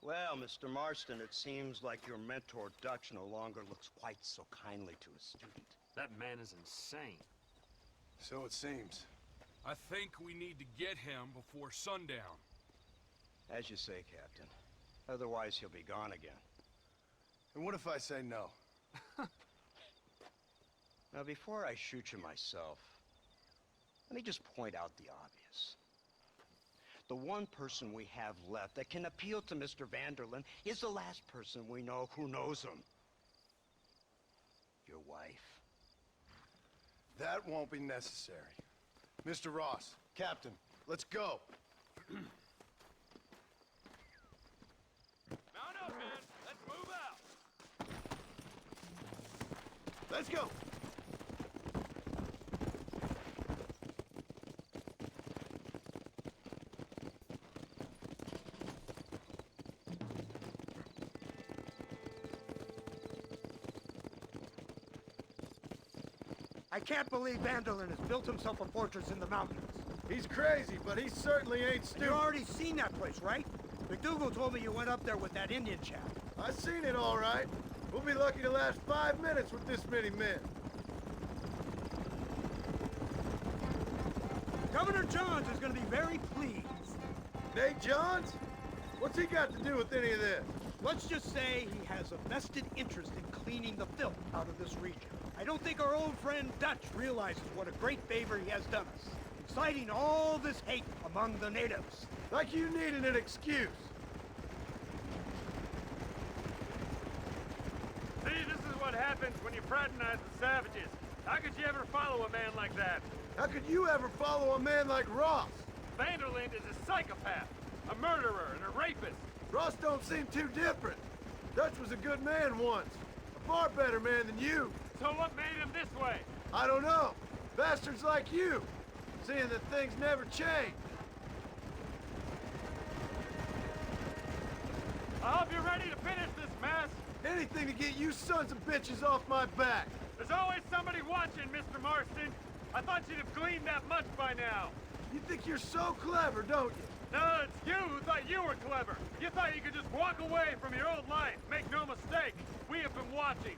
Well, Mr. Marston, it seems like your mentor Dutch no longer looks quite so kindly to his student. That man is insane. So it seems. I think we need to get him before sundown. As you say, Captain. Otherwise, he'll be gone again. And what if I say no? Now, before I shoot you myself, let me just point out the obvious. The one person we have left that can appeal to Mr. Vanderlyn is the last person we know who knows him. Your wife. That won't be necessary. Mr. Ross, Captain, let's go. Mount up, man. Let's move out. Let's go. I can't believe Vanderlyn has built himself a fortress in the mountains. He's crazy, but he certainly ain't stupid. You already seen that place, right? McDougal told me you went up there with that Indian chap. I seen it all right. We'll be lucky to last 5 minutes with this many men. Governor Johns is going to be very pleased. Nate Johns? What's he got to do with any of this? Let's just say he has a vested interest in cleaning the filth out of this region. I don't think our old friend Dutch realizes what a great favor he has done us, inciting all this hate among the natives. Like you needed an excuse. See, this is what happens when you fraternize the savages. How could you ever follow a man like that? How could you ever follow a man like Ross? Vanderlyn is a psychopath, a murderer, and a rapist. Ross don't seem too different. Dutch was a good man once. A far better man than you. So what made him this way? I don't know. Bastards like you. Seeing that things never change. I hope you're ready to finish this mess. Anything to get you sons of bitches off my back. There's always somebody watching, Mr. Marston. I thought you'd have gleaned that much by now. You think you're so clever, don't you? No, it's you who thought you were clever. You thought you could just walk away from your old life. Make no mistake, we have been watching.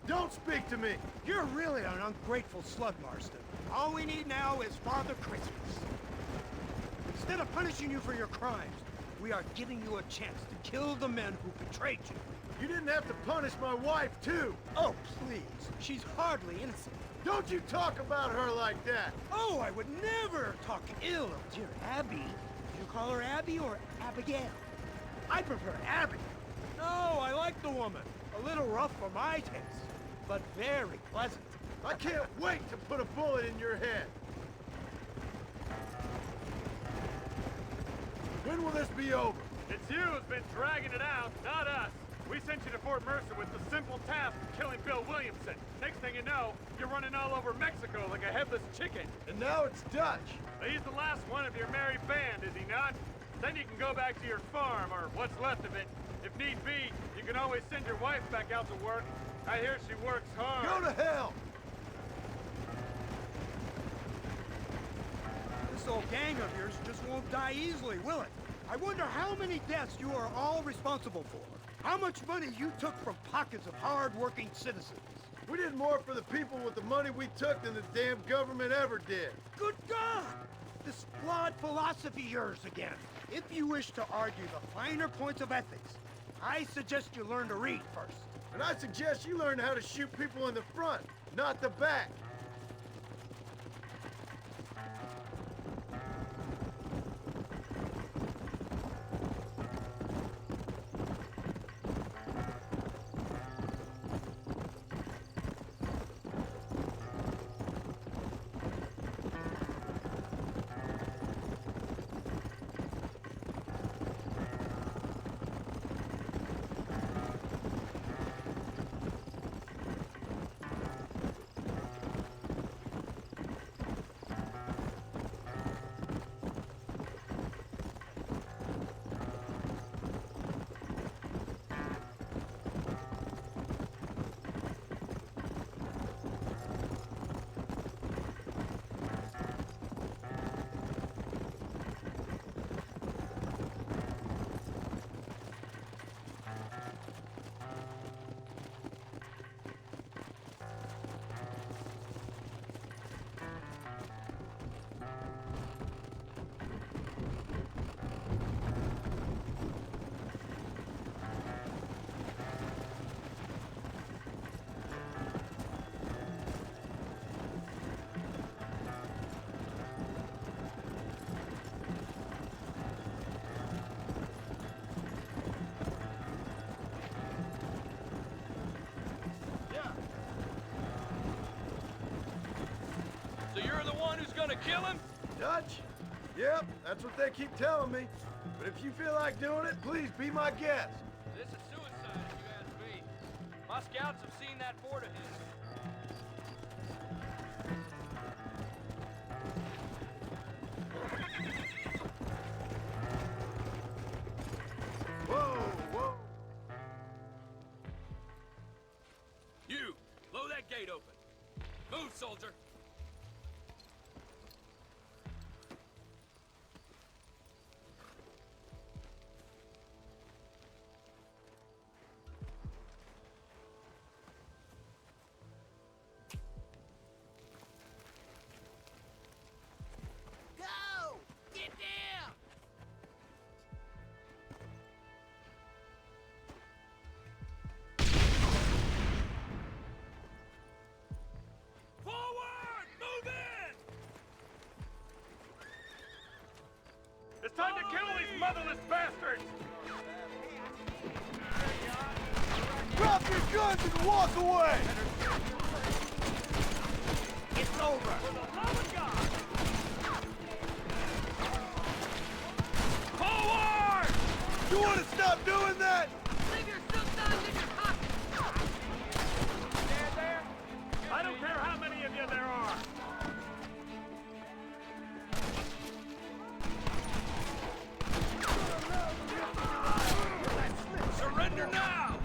Don't speak to me! You're really an ungrateful slug, Marston. All we need now is Father Christmas. Instead of punishing you for your crimes, we are giving you a chance to kill the men who betrayed you. You didn't have to punish my wife, too! Oh, please. She's hardly innocent. Don't you talk about her like that! Oh, I would never talk ill of dear Abby. Did you call her Abby or Abigail? I prefer Abby. No, I like the woman. A little rough for my taste, but very pleasant. I can't wait to put a bullet in your head. When will this be over? It's you who's been dragging it out, not us. We sent you to Fort Mercer with the simple task of killing Bill Williamson. Next thing you know, you're running all over Mexico like a headless chicken. And now it's Dutch. He's the last one of your merry band, is he not? Then you can go back to your farm, or what's left of it. If need be, you can always send your wife back out to work. I hear she works hard. Go to hell! This old gang of yours just won't die easily, will it? I wonder how many deaths you are all responsible for. How much money you took from pockets of hard-working citizens. We did more for the people with the money we took than the damn government ever did. Good God! This flawed philosophy of yours again. If you wish to argue the finer points of ethics, I suggest you learn to read first. And I suggest you learn how to shoot people in the front, not the back. kill him? Dutch? Yep, that's what they keep telling me. But if you feel like doing it, please be my guest. This is suicide, if you ask me. My scouts have seen that fort of his. Whoa! You, blow that gate open. Move, soldier. Go! Get down! Forward! Move in! It's time to kill these motherless bastards! Drop your guns and walk away! It's over! For the love of God! Forward! You want to stop doing that? Leave your silk knives in your pocket! Stand there! I don't care how many of you there are! Surrender now!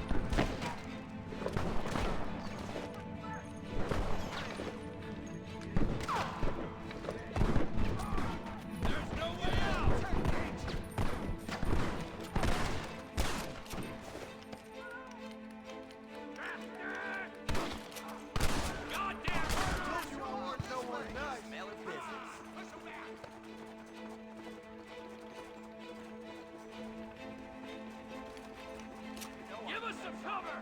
There's no way out! Goddamn murderers! Smell of business. Push 'em back! Give us some cover!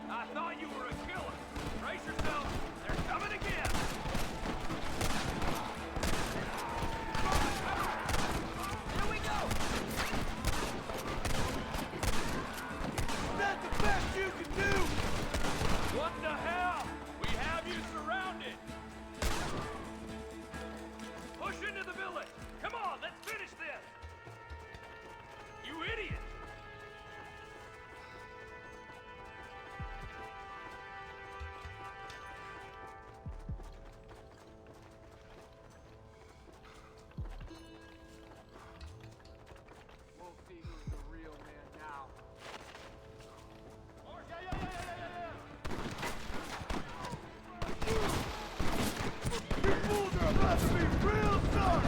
I thought you were a killer. Brace yourself. They're coming again. Here we go! Is that the best you can do? What the hell? We have you surrounded. Push into the village. Come on, let's finish this. You idiot! We'll see who's the real man now. You fools are about to be real sorry!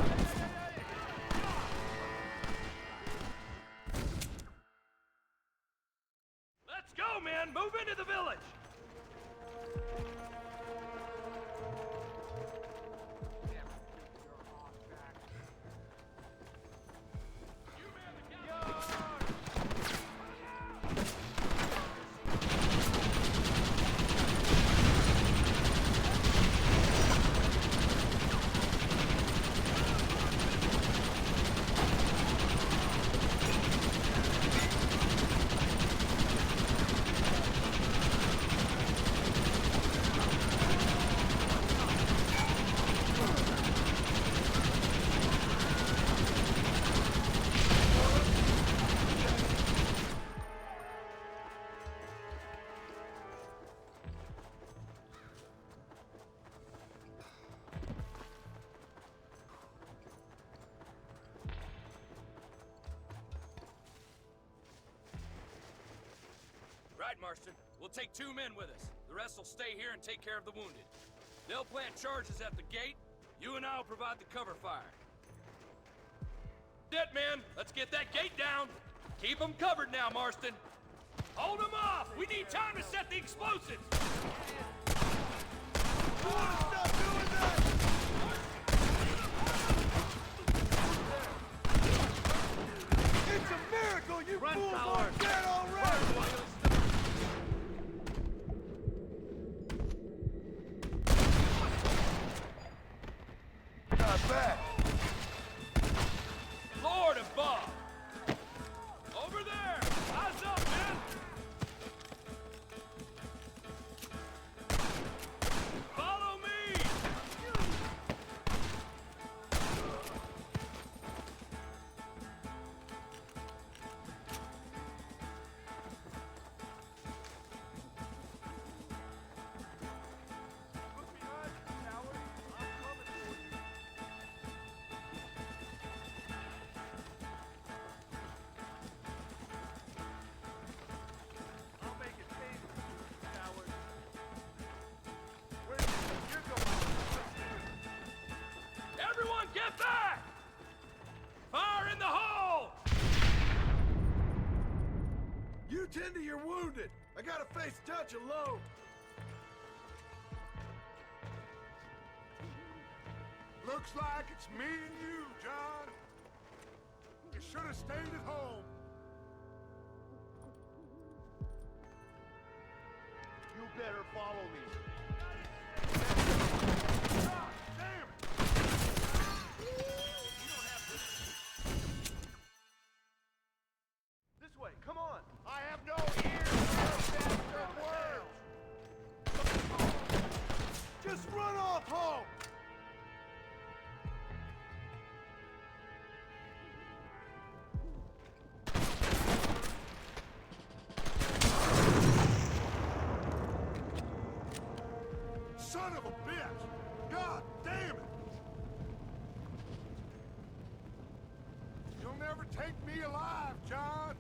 Let's go, man! Move into the village! Right, Marston. We'll take 2 men with us. The rest will stay here and take care of the wounded. They'll plant charges at the gate. You and I will provide the cover fire. Dead men, let's get that gate down. Keep them covered now, Marston. Hold them off! We need time to set the explosives! You want to stop doing that? It's a miracle you fools aren't dead already! Not bad. Lord above! Over there! Eyes up, man! Follow me! tend to your wounded. I gotta face Dutch alone. Looks like it's me and you, John. You should have stayed at home. You better follow me. God damn it! This way, come on! I have no ears for bastard words! Just run off home! Son of a bitch! God damn it! You'll never take me alive, John!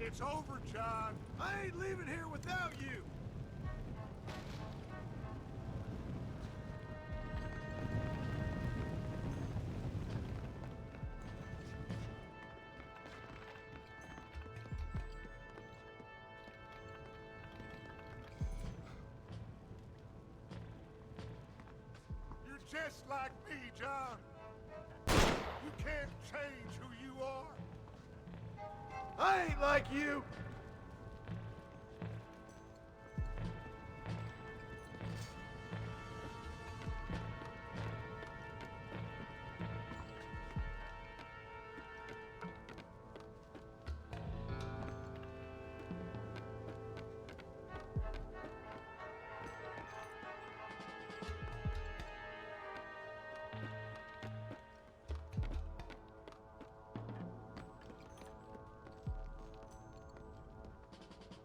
It's over, John. I ain't leaving here without you! You're just like me, John. You can't change who you are. I ain't like you!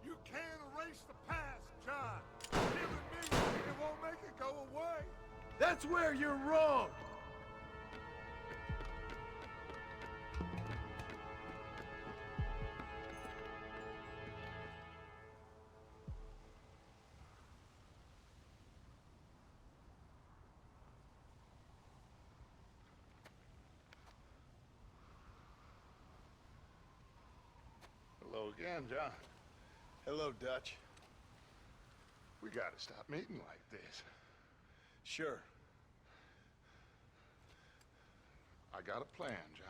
You can't erase the past, John. Even me, it won't make it go away. That's where you're wrong! Hello again, John. Hello, Dutch. We gotta stop meeting like this. Sure. I got a plan, John.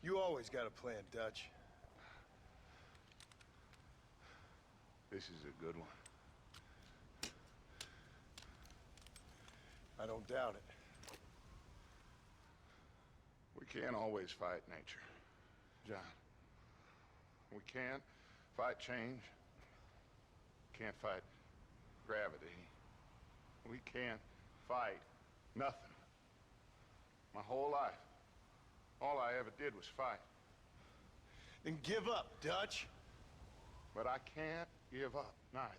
You always got a plan, Dutch. This is a good one. I don't doubt it. We can't always fight nature, John. We can't fight change. Can't fight gravity. We can't fight nothing. My whole life, all I ever did was fight. Then give up, Dutch. But I can't give up, neither.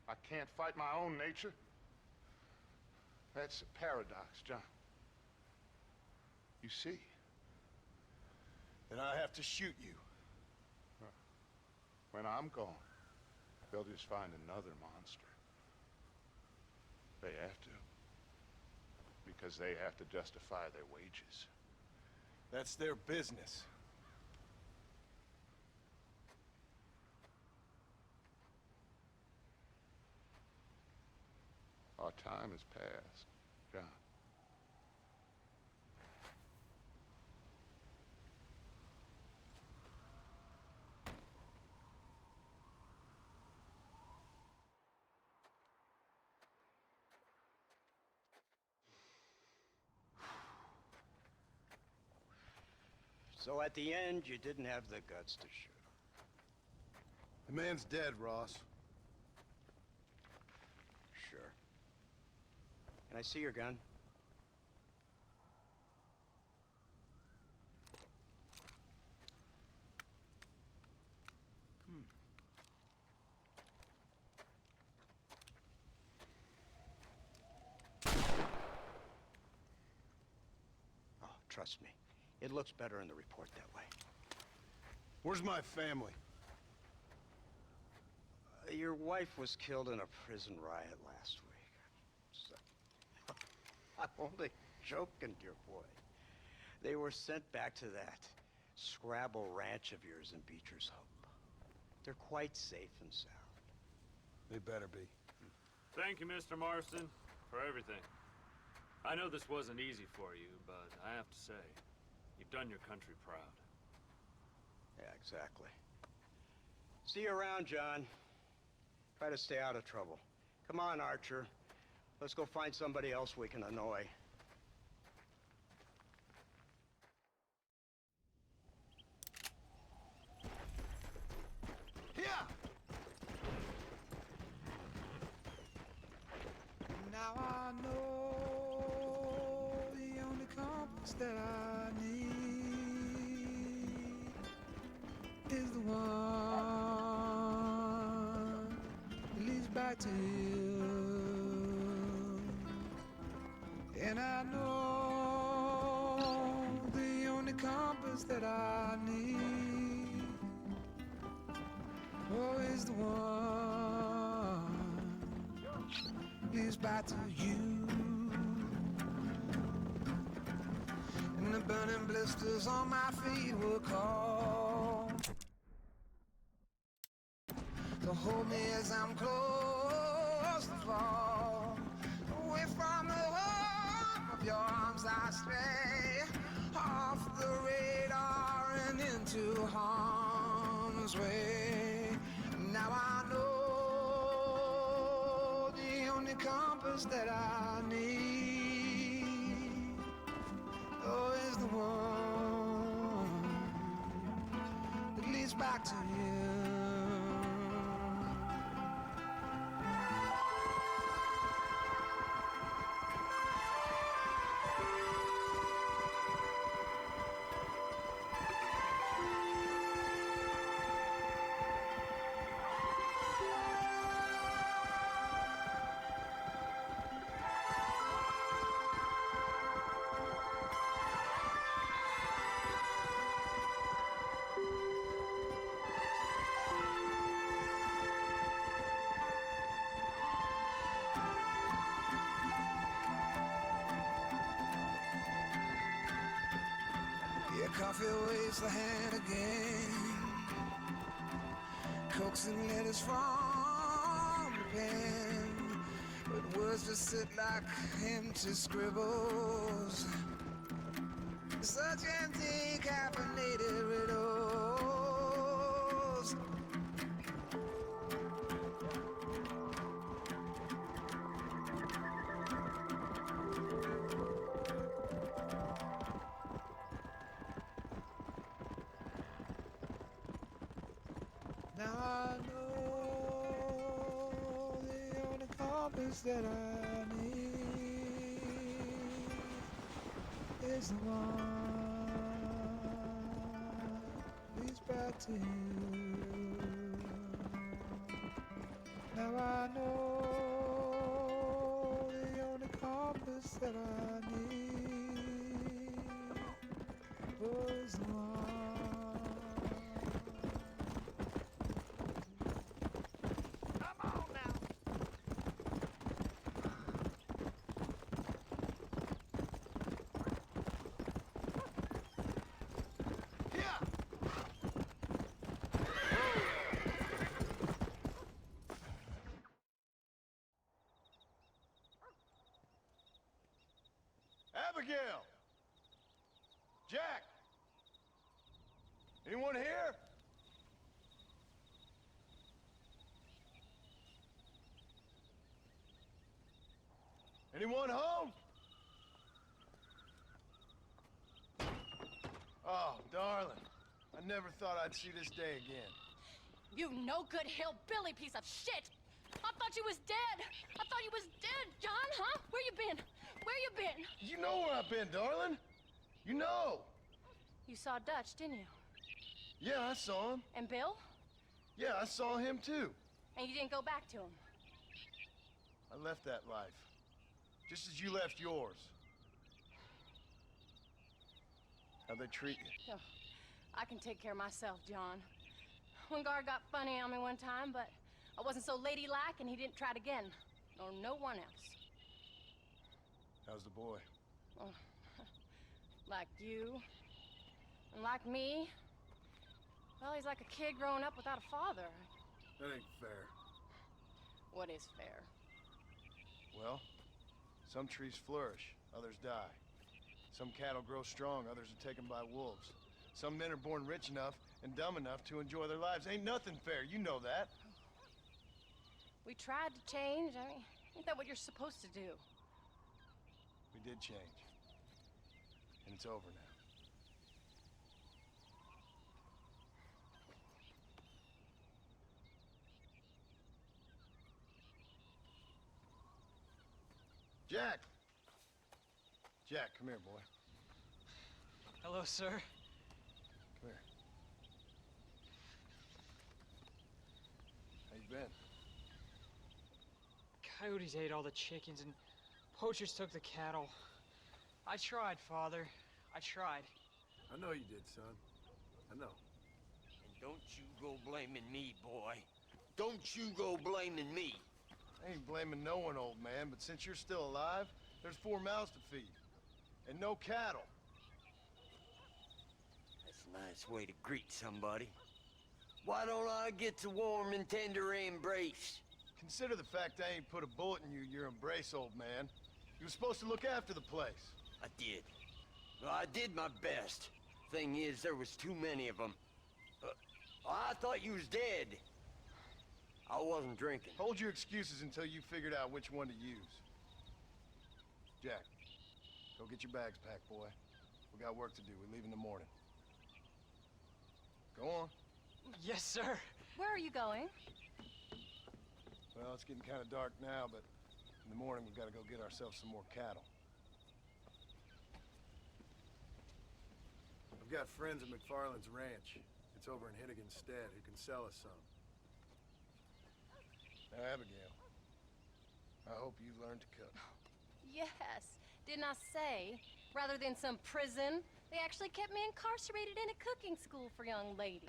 I can't fight my own nature. That's a paradox, John. You see? Then I have to shoot you. When I'm gone, they'll just find another monster. They have to. Because they have to justify their wages. That's their business. Our time has passed, John. So at the end, you didn't have the guts to shoot him. The man's dead, Ross. Sure. Can I see your gun? Oh, trust me. It looks better in the report that way. Where's my family? Your wife was killed in a prison riot last week. So, I'm only joking, dear boy. They were sent back to that Scrabble ranch of yours in Beecher's Hope. They're quite safe and sound. They better be. Thank you, Mr. Marston, for everything. I know this wasn't easy for you, but I have to say, you've done your country proud. Yeah, exactly. See you around, John. Try to stay out of trouble. Come on, Archer. Let's go find somebody else we can annoy. Now I know the only compass that I need is the one that leads back to you. And I know the only compass that I need, oh, is the one leads back to you. And the burning blisters on my feet will call to hold me as I'm close to fall. Away from the warmth of your arms I stray, off the radar and into harm's way. Now I know the only compass that I need, oh, is the one that leads back to you. Yeah, coffee waves the hand again, coaxing letters from the pen, but words just sit like empty scribbles, such empty caffeinated riddles. Now I know the only compass that I need is the one leads back to you. Now I know the only compass that I need is the one. Abigail! Jack! Anyone here? Anyone home? Oh, darling. never thought I'd see this day again. You no-good hillbilly piece of shit! I thought you was dead! I thought you was dead, John, huh? Where you been? Where you been? You know where I've been, darling. You know. You saw Dutch, didn't you? Yeah, I saw him. And Bill? Yeah, I saw him too. And you didn't go back to him? I left that life. Just as you left yours. How'd they treat you? Oh, I can take care of myself, John. One guard got funny on me one time, but I wasn't so ladylike and he didn't try it again. Nor no one else. How's the boy? Oh, like you. And like me. Well, he's like a kid growing up without a father. That ain't fair. What is fair? Well, some trees flourish, others die. Some cattle grow strong, others are taken by wolves. Some men are born rich enough and dumb enough to enjoy their lives. Ain't nothing fair, you know that. We tried to change. I mean, ain't that what you're supposed to do? We did change. And it's over now. Jack! Jack, come here, boy. Hello, sir. Come here. How you been? Coyotes ate all the chickens and poachers took the cattle. I tried, Father. I tried. I know you did, son. I know. And don't you go blaming me, boy. Don't you go blaming me. I ain't blaming no one, old man, but since you're still alive, there's 4 mouths to feed. And no cattle. That's a nice way to greet somebody. Why don't I get a warm and tender embrace? Consider the fact I ain't put a bullet in your embrace, old man. You were supposed to look after the place. I did. Well, I did my best. Thing is, there was too many of them. I thought you was dead. I wasn't drinking. Hold your excuses until you figured out which one to use. Jack, go get your bags packed, boy. We got work to do. We leave in the morning. Go on. Yes, sir. Where are you going? Well, it's getting kind of dark now, but in the morning we've got to go get ourselves some more cattle. I've got friends at McFarland's ranch. It's over in Hittigan's Stead who can sell us some. Now, Abigail, I hope you learn to cook. Yes. Didn't I say, rather than some prison, they actually kept me incarcerated in a cooking school for young ladies.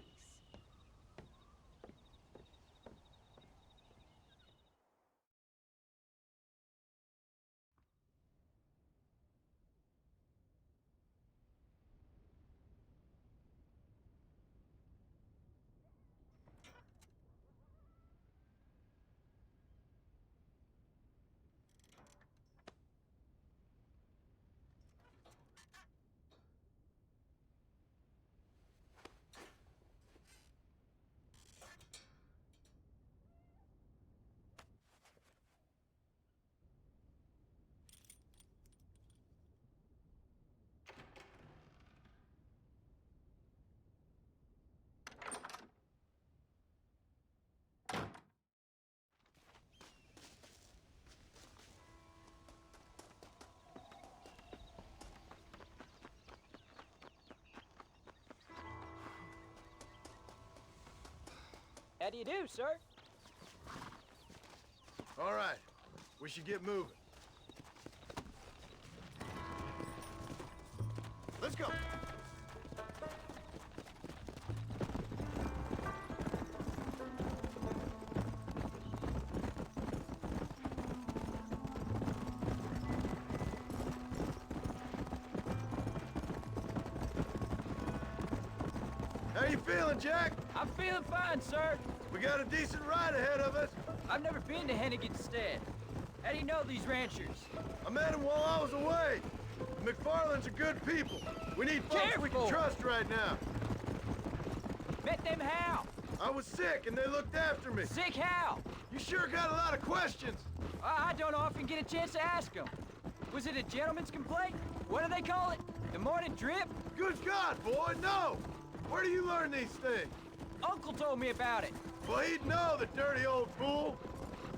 How do you do, sir? All right, we should get moving. Let's go. How you feeling, Jack? I'm feeling fine, sir. We got a decent ride ahead of us. I've never been to Hennigan's Stead. How do you know these ranchers? I met them while I was away. The McFarlands are good people. We need folks we can trust right now. Met them how? I was sick and they looked after me. Sick how? You sure got a lot of questions. I don't often get a chance to ask them. Was it a gentleman's complaint? What do they call it? The morning drip? Good God, boy, no! Where do you learn these things? Uncle told me about it. Well, he'd know, the dirty old fool.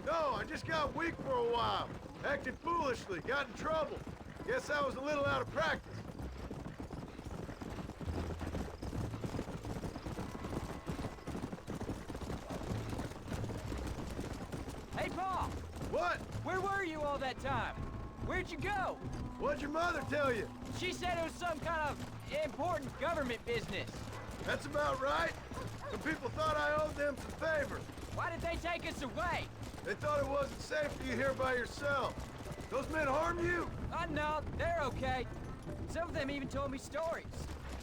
No, I just got weak for a while. Acted foolishly, got in trouble. Guess I was a little out of practice. Hey, Pa! What? Where were you all that time? Where'd you go? What'd your mother tell you? She said it was some kind of important government business. That's about right. The people thought I owed them some favor. Why did they take us away? They thought it wasn't safe for you here by yourself. Those men harm you? No, they're okay. Some of them even told me stories.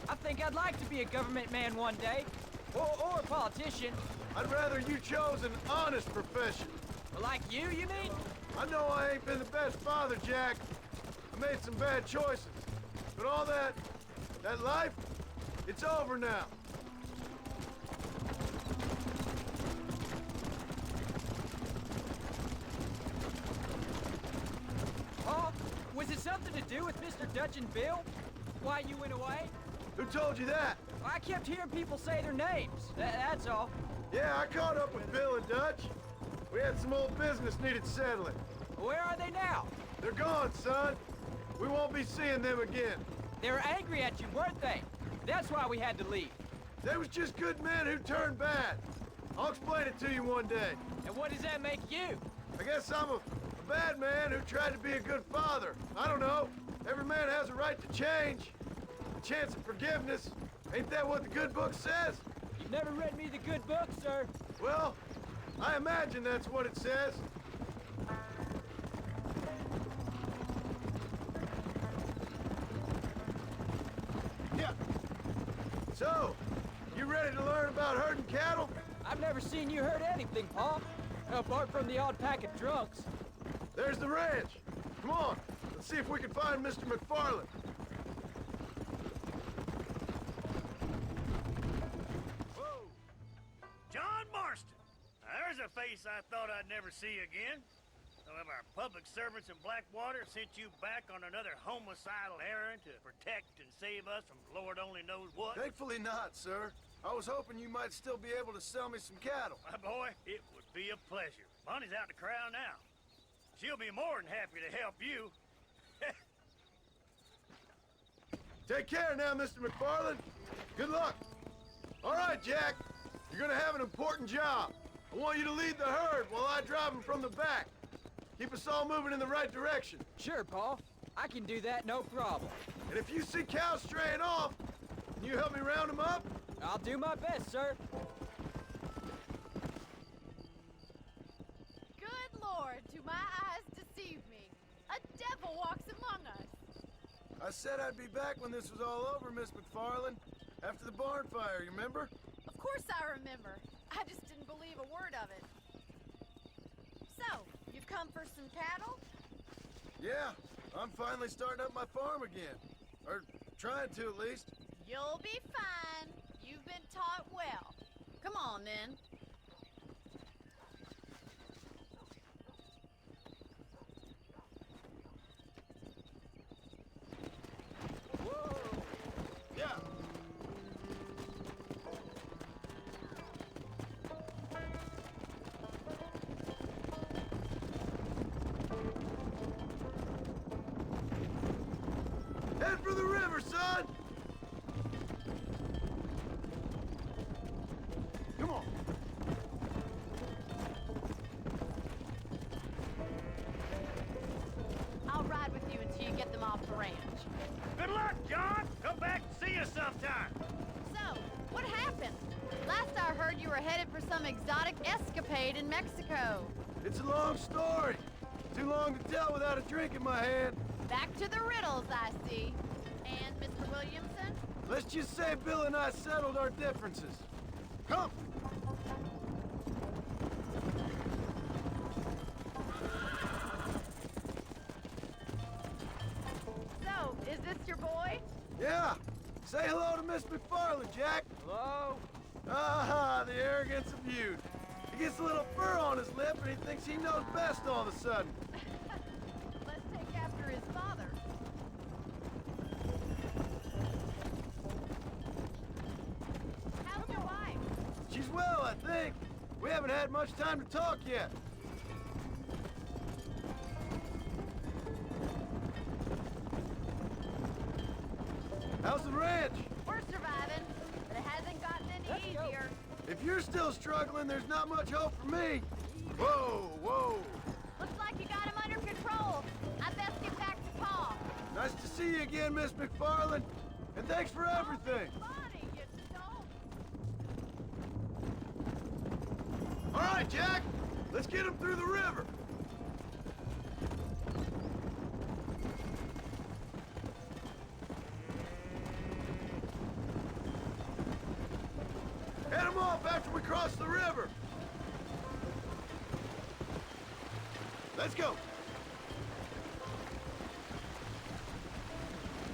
I think I'd like to be a government man one day. Or a politician. I'd rather you chose an honest profession. Like you mean? I know I ain't been the best father, Jack. I made some bad choices. But all that life, it's over now. Oh, was it something to do with Mr. Dutch and Bill? Why you went away? Who told you that? I kept hearing people say their names. That's all. Yeah, I caught up with Bill and Dutch. We had some old business needed settling. Where are they now? They're gone, son. We won't be seeing them again. They were angry at you, weren't they? That's why we had to leave. They was just good men who turned bad. I'll explain it to you one day. And what does that make you? I guess I'm a bad man who tried to be a good father. I don't know. Every man has a right to change. A chance of forgiveness. Ain't that what the good book says? You've never read me the good book, sir. Well, I imagine that's what it says. Yeah. So, you ready to learn about herding cattle? I've never seen you herd anything, Pa. Apart from the odd pack of drunks. There's the ranch. Come on, let's see if we can find Mr. McFarland. Whoa! John Marston! Now, there's a face I thought I'd never see again. Some of our public servants in Blackwater sent you back on another homicidal errand to protect and save us from Lord only knows what. Thankfully not, sir. I was hoping you might still be able to sell me some cattle. My boy, it would be a pleasure. Bonnie's out to corral now. She'll be more than happy to help you. Take care now, Mr. McFarland. Good luck. All right, Jack. You're gonna have an important job. I want you to lead the herd while I drive them from the back. Keep us all moving in the right direction. Sure, Pa. I can do that, no problem. And if you see cows straying off, can you help me round them up? I'll do my best, sir. Good Lord, do my eyes deceive me? A devil walks among us. I said I'd be back when this was all over, Miss McFarland. After the barn fire, you remember? Of course I remember. I just didn't believe a word of it. So, you've come for some cattle? Yeah, I'm finally starting up my farm again. Or trying to, at least. You'll be fine. You've been taught well. Come on, then. Whoa! Yeah. Head for the river, son! Come on. I'll ride with you until you get them off the ranch. Good luck, John! Come back and see us sometime! So, what happened? Last I heard you were headed for some exotic escapade in Mexico. It's a long story. Too long to tell without a drink in my hand. Back to the riddles, I see. And Mr. Williamson? Let's just say Bill and I settled our differences. Come! So, is this your boy? Yeah! Say hello to Miss McFarland, Jack! Hello? Ah, the arrogance of youth. He gets a little fur on his lip and he thinks he knows best all of a sudden. Let's take after his father. We haven't had much time to talk yet. How's the ranch? We're surviving, but it hasn't gotten any easier. If you're still struggling, there's not much hope for me. Whoa, whoa. Looks like you got him under control. I best get back to Pa. Nice to see you again, Miss McFarland. And thanks for everything. Bonnie, you stole. All right, Jack. Let's get him through the river. Head him off after we cross the river. Let's go.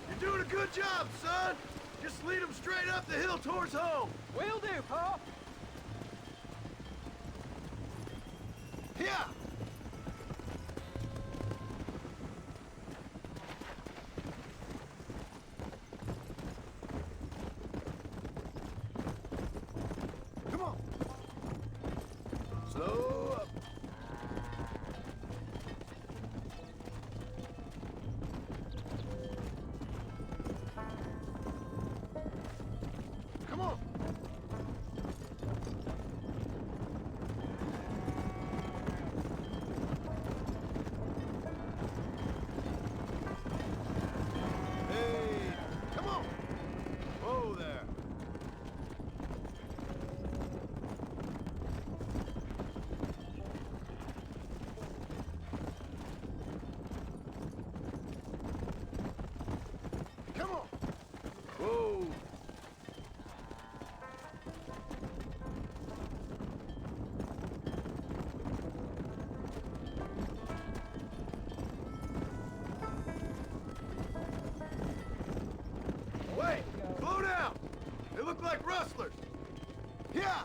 You're doing a good job, son. Just lead them straight up the hill towards home. Will do, Pa. Yeah. Come on. Slow up. Come on. Hey, come on. Whoa there. Come on. Whoa. Wait! Slow down! They look like rustlers. Yeah!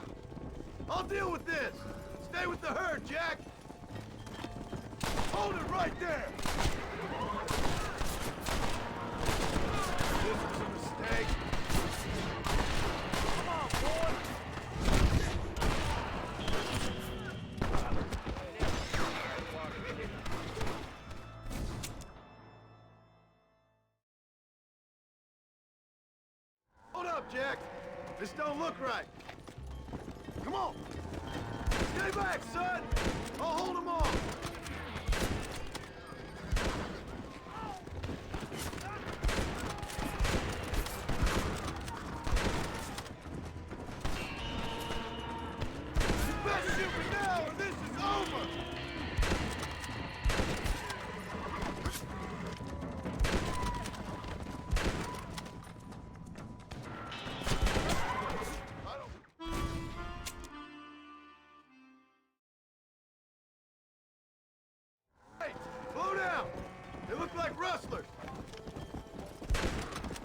I'll deal with this. Stay with the herd, Jack. Hold it right there! This was a mistake. Come on, boy! Hold up, Jack. This don't look right. Come on. Stay back, son. I'll hold them off. You better shoot me now or this is over. Hey, slow down! They look like rustlers!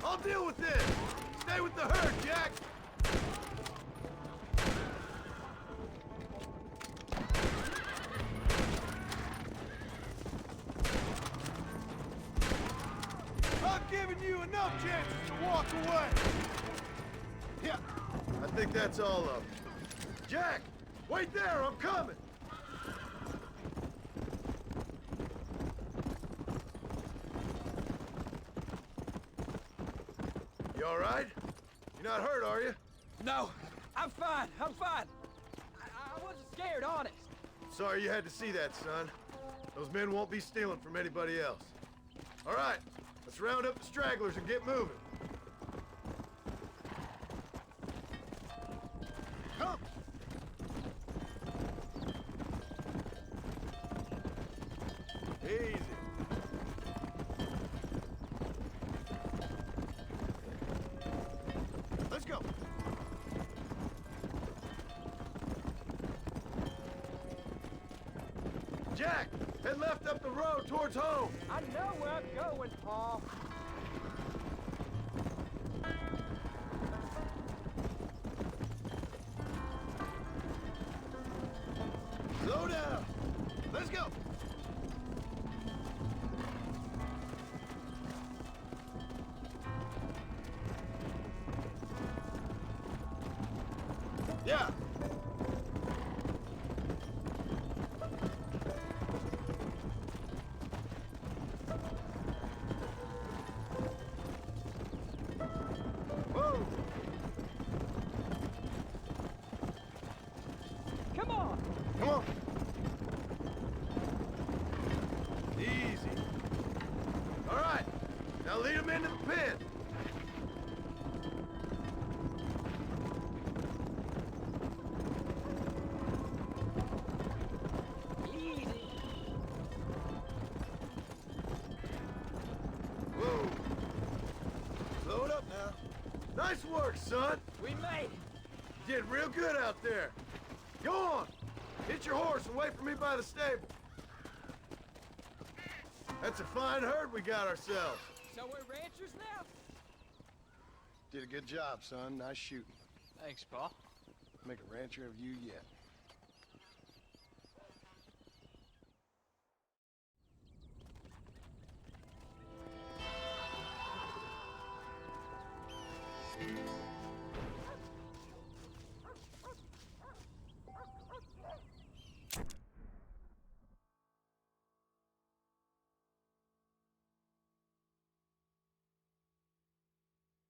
I'll deal with this! Stay with the herd, Jack! I've given you enough chances to walk away! Yeah, I think that's all of them. Jack, wait there, I'm coming! You all right? You're not hurt, are you? No, I'm fine. I'm fine. I wasn't scared, honest. Sorry you had to see that, son. Those men won't be stealing from anybody else. All right, let's round up the stragglers and get moving. Come! Easy. Let's go. Jack, head left up the road towards home. I know where I'm going, Paul. Slow down. Let's go. Yeah. Nice work, son. We made it. You did real good out there. Go on. Hit your horse and wait for me by the stable. That's a fine herd we got ourselves. So we're ranchers now? Did a good job, son. Nice shooting. Thanks, Pa. Make a rancher of you yet.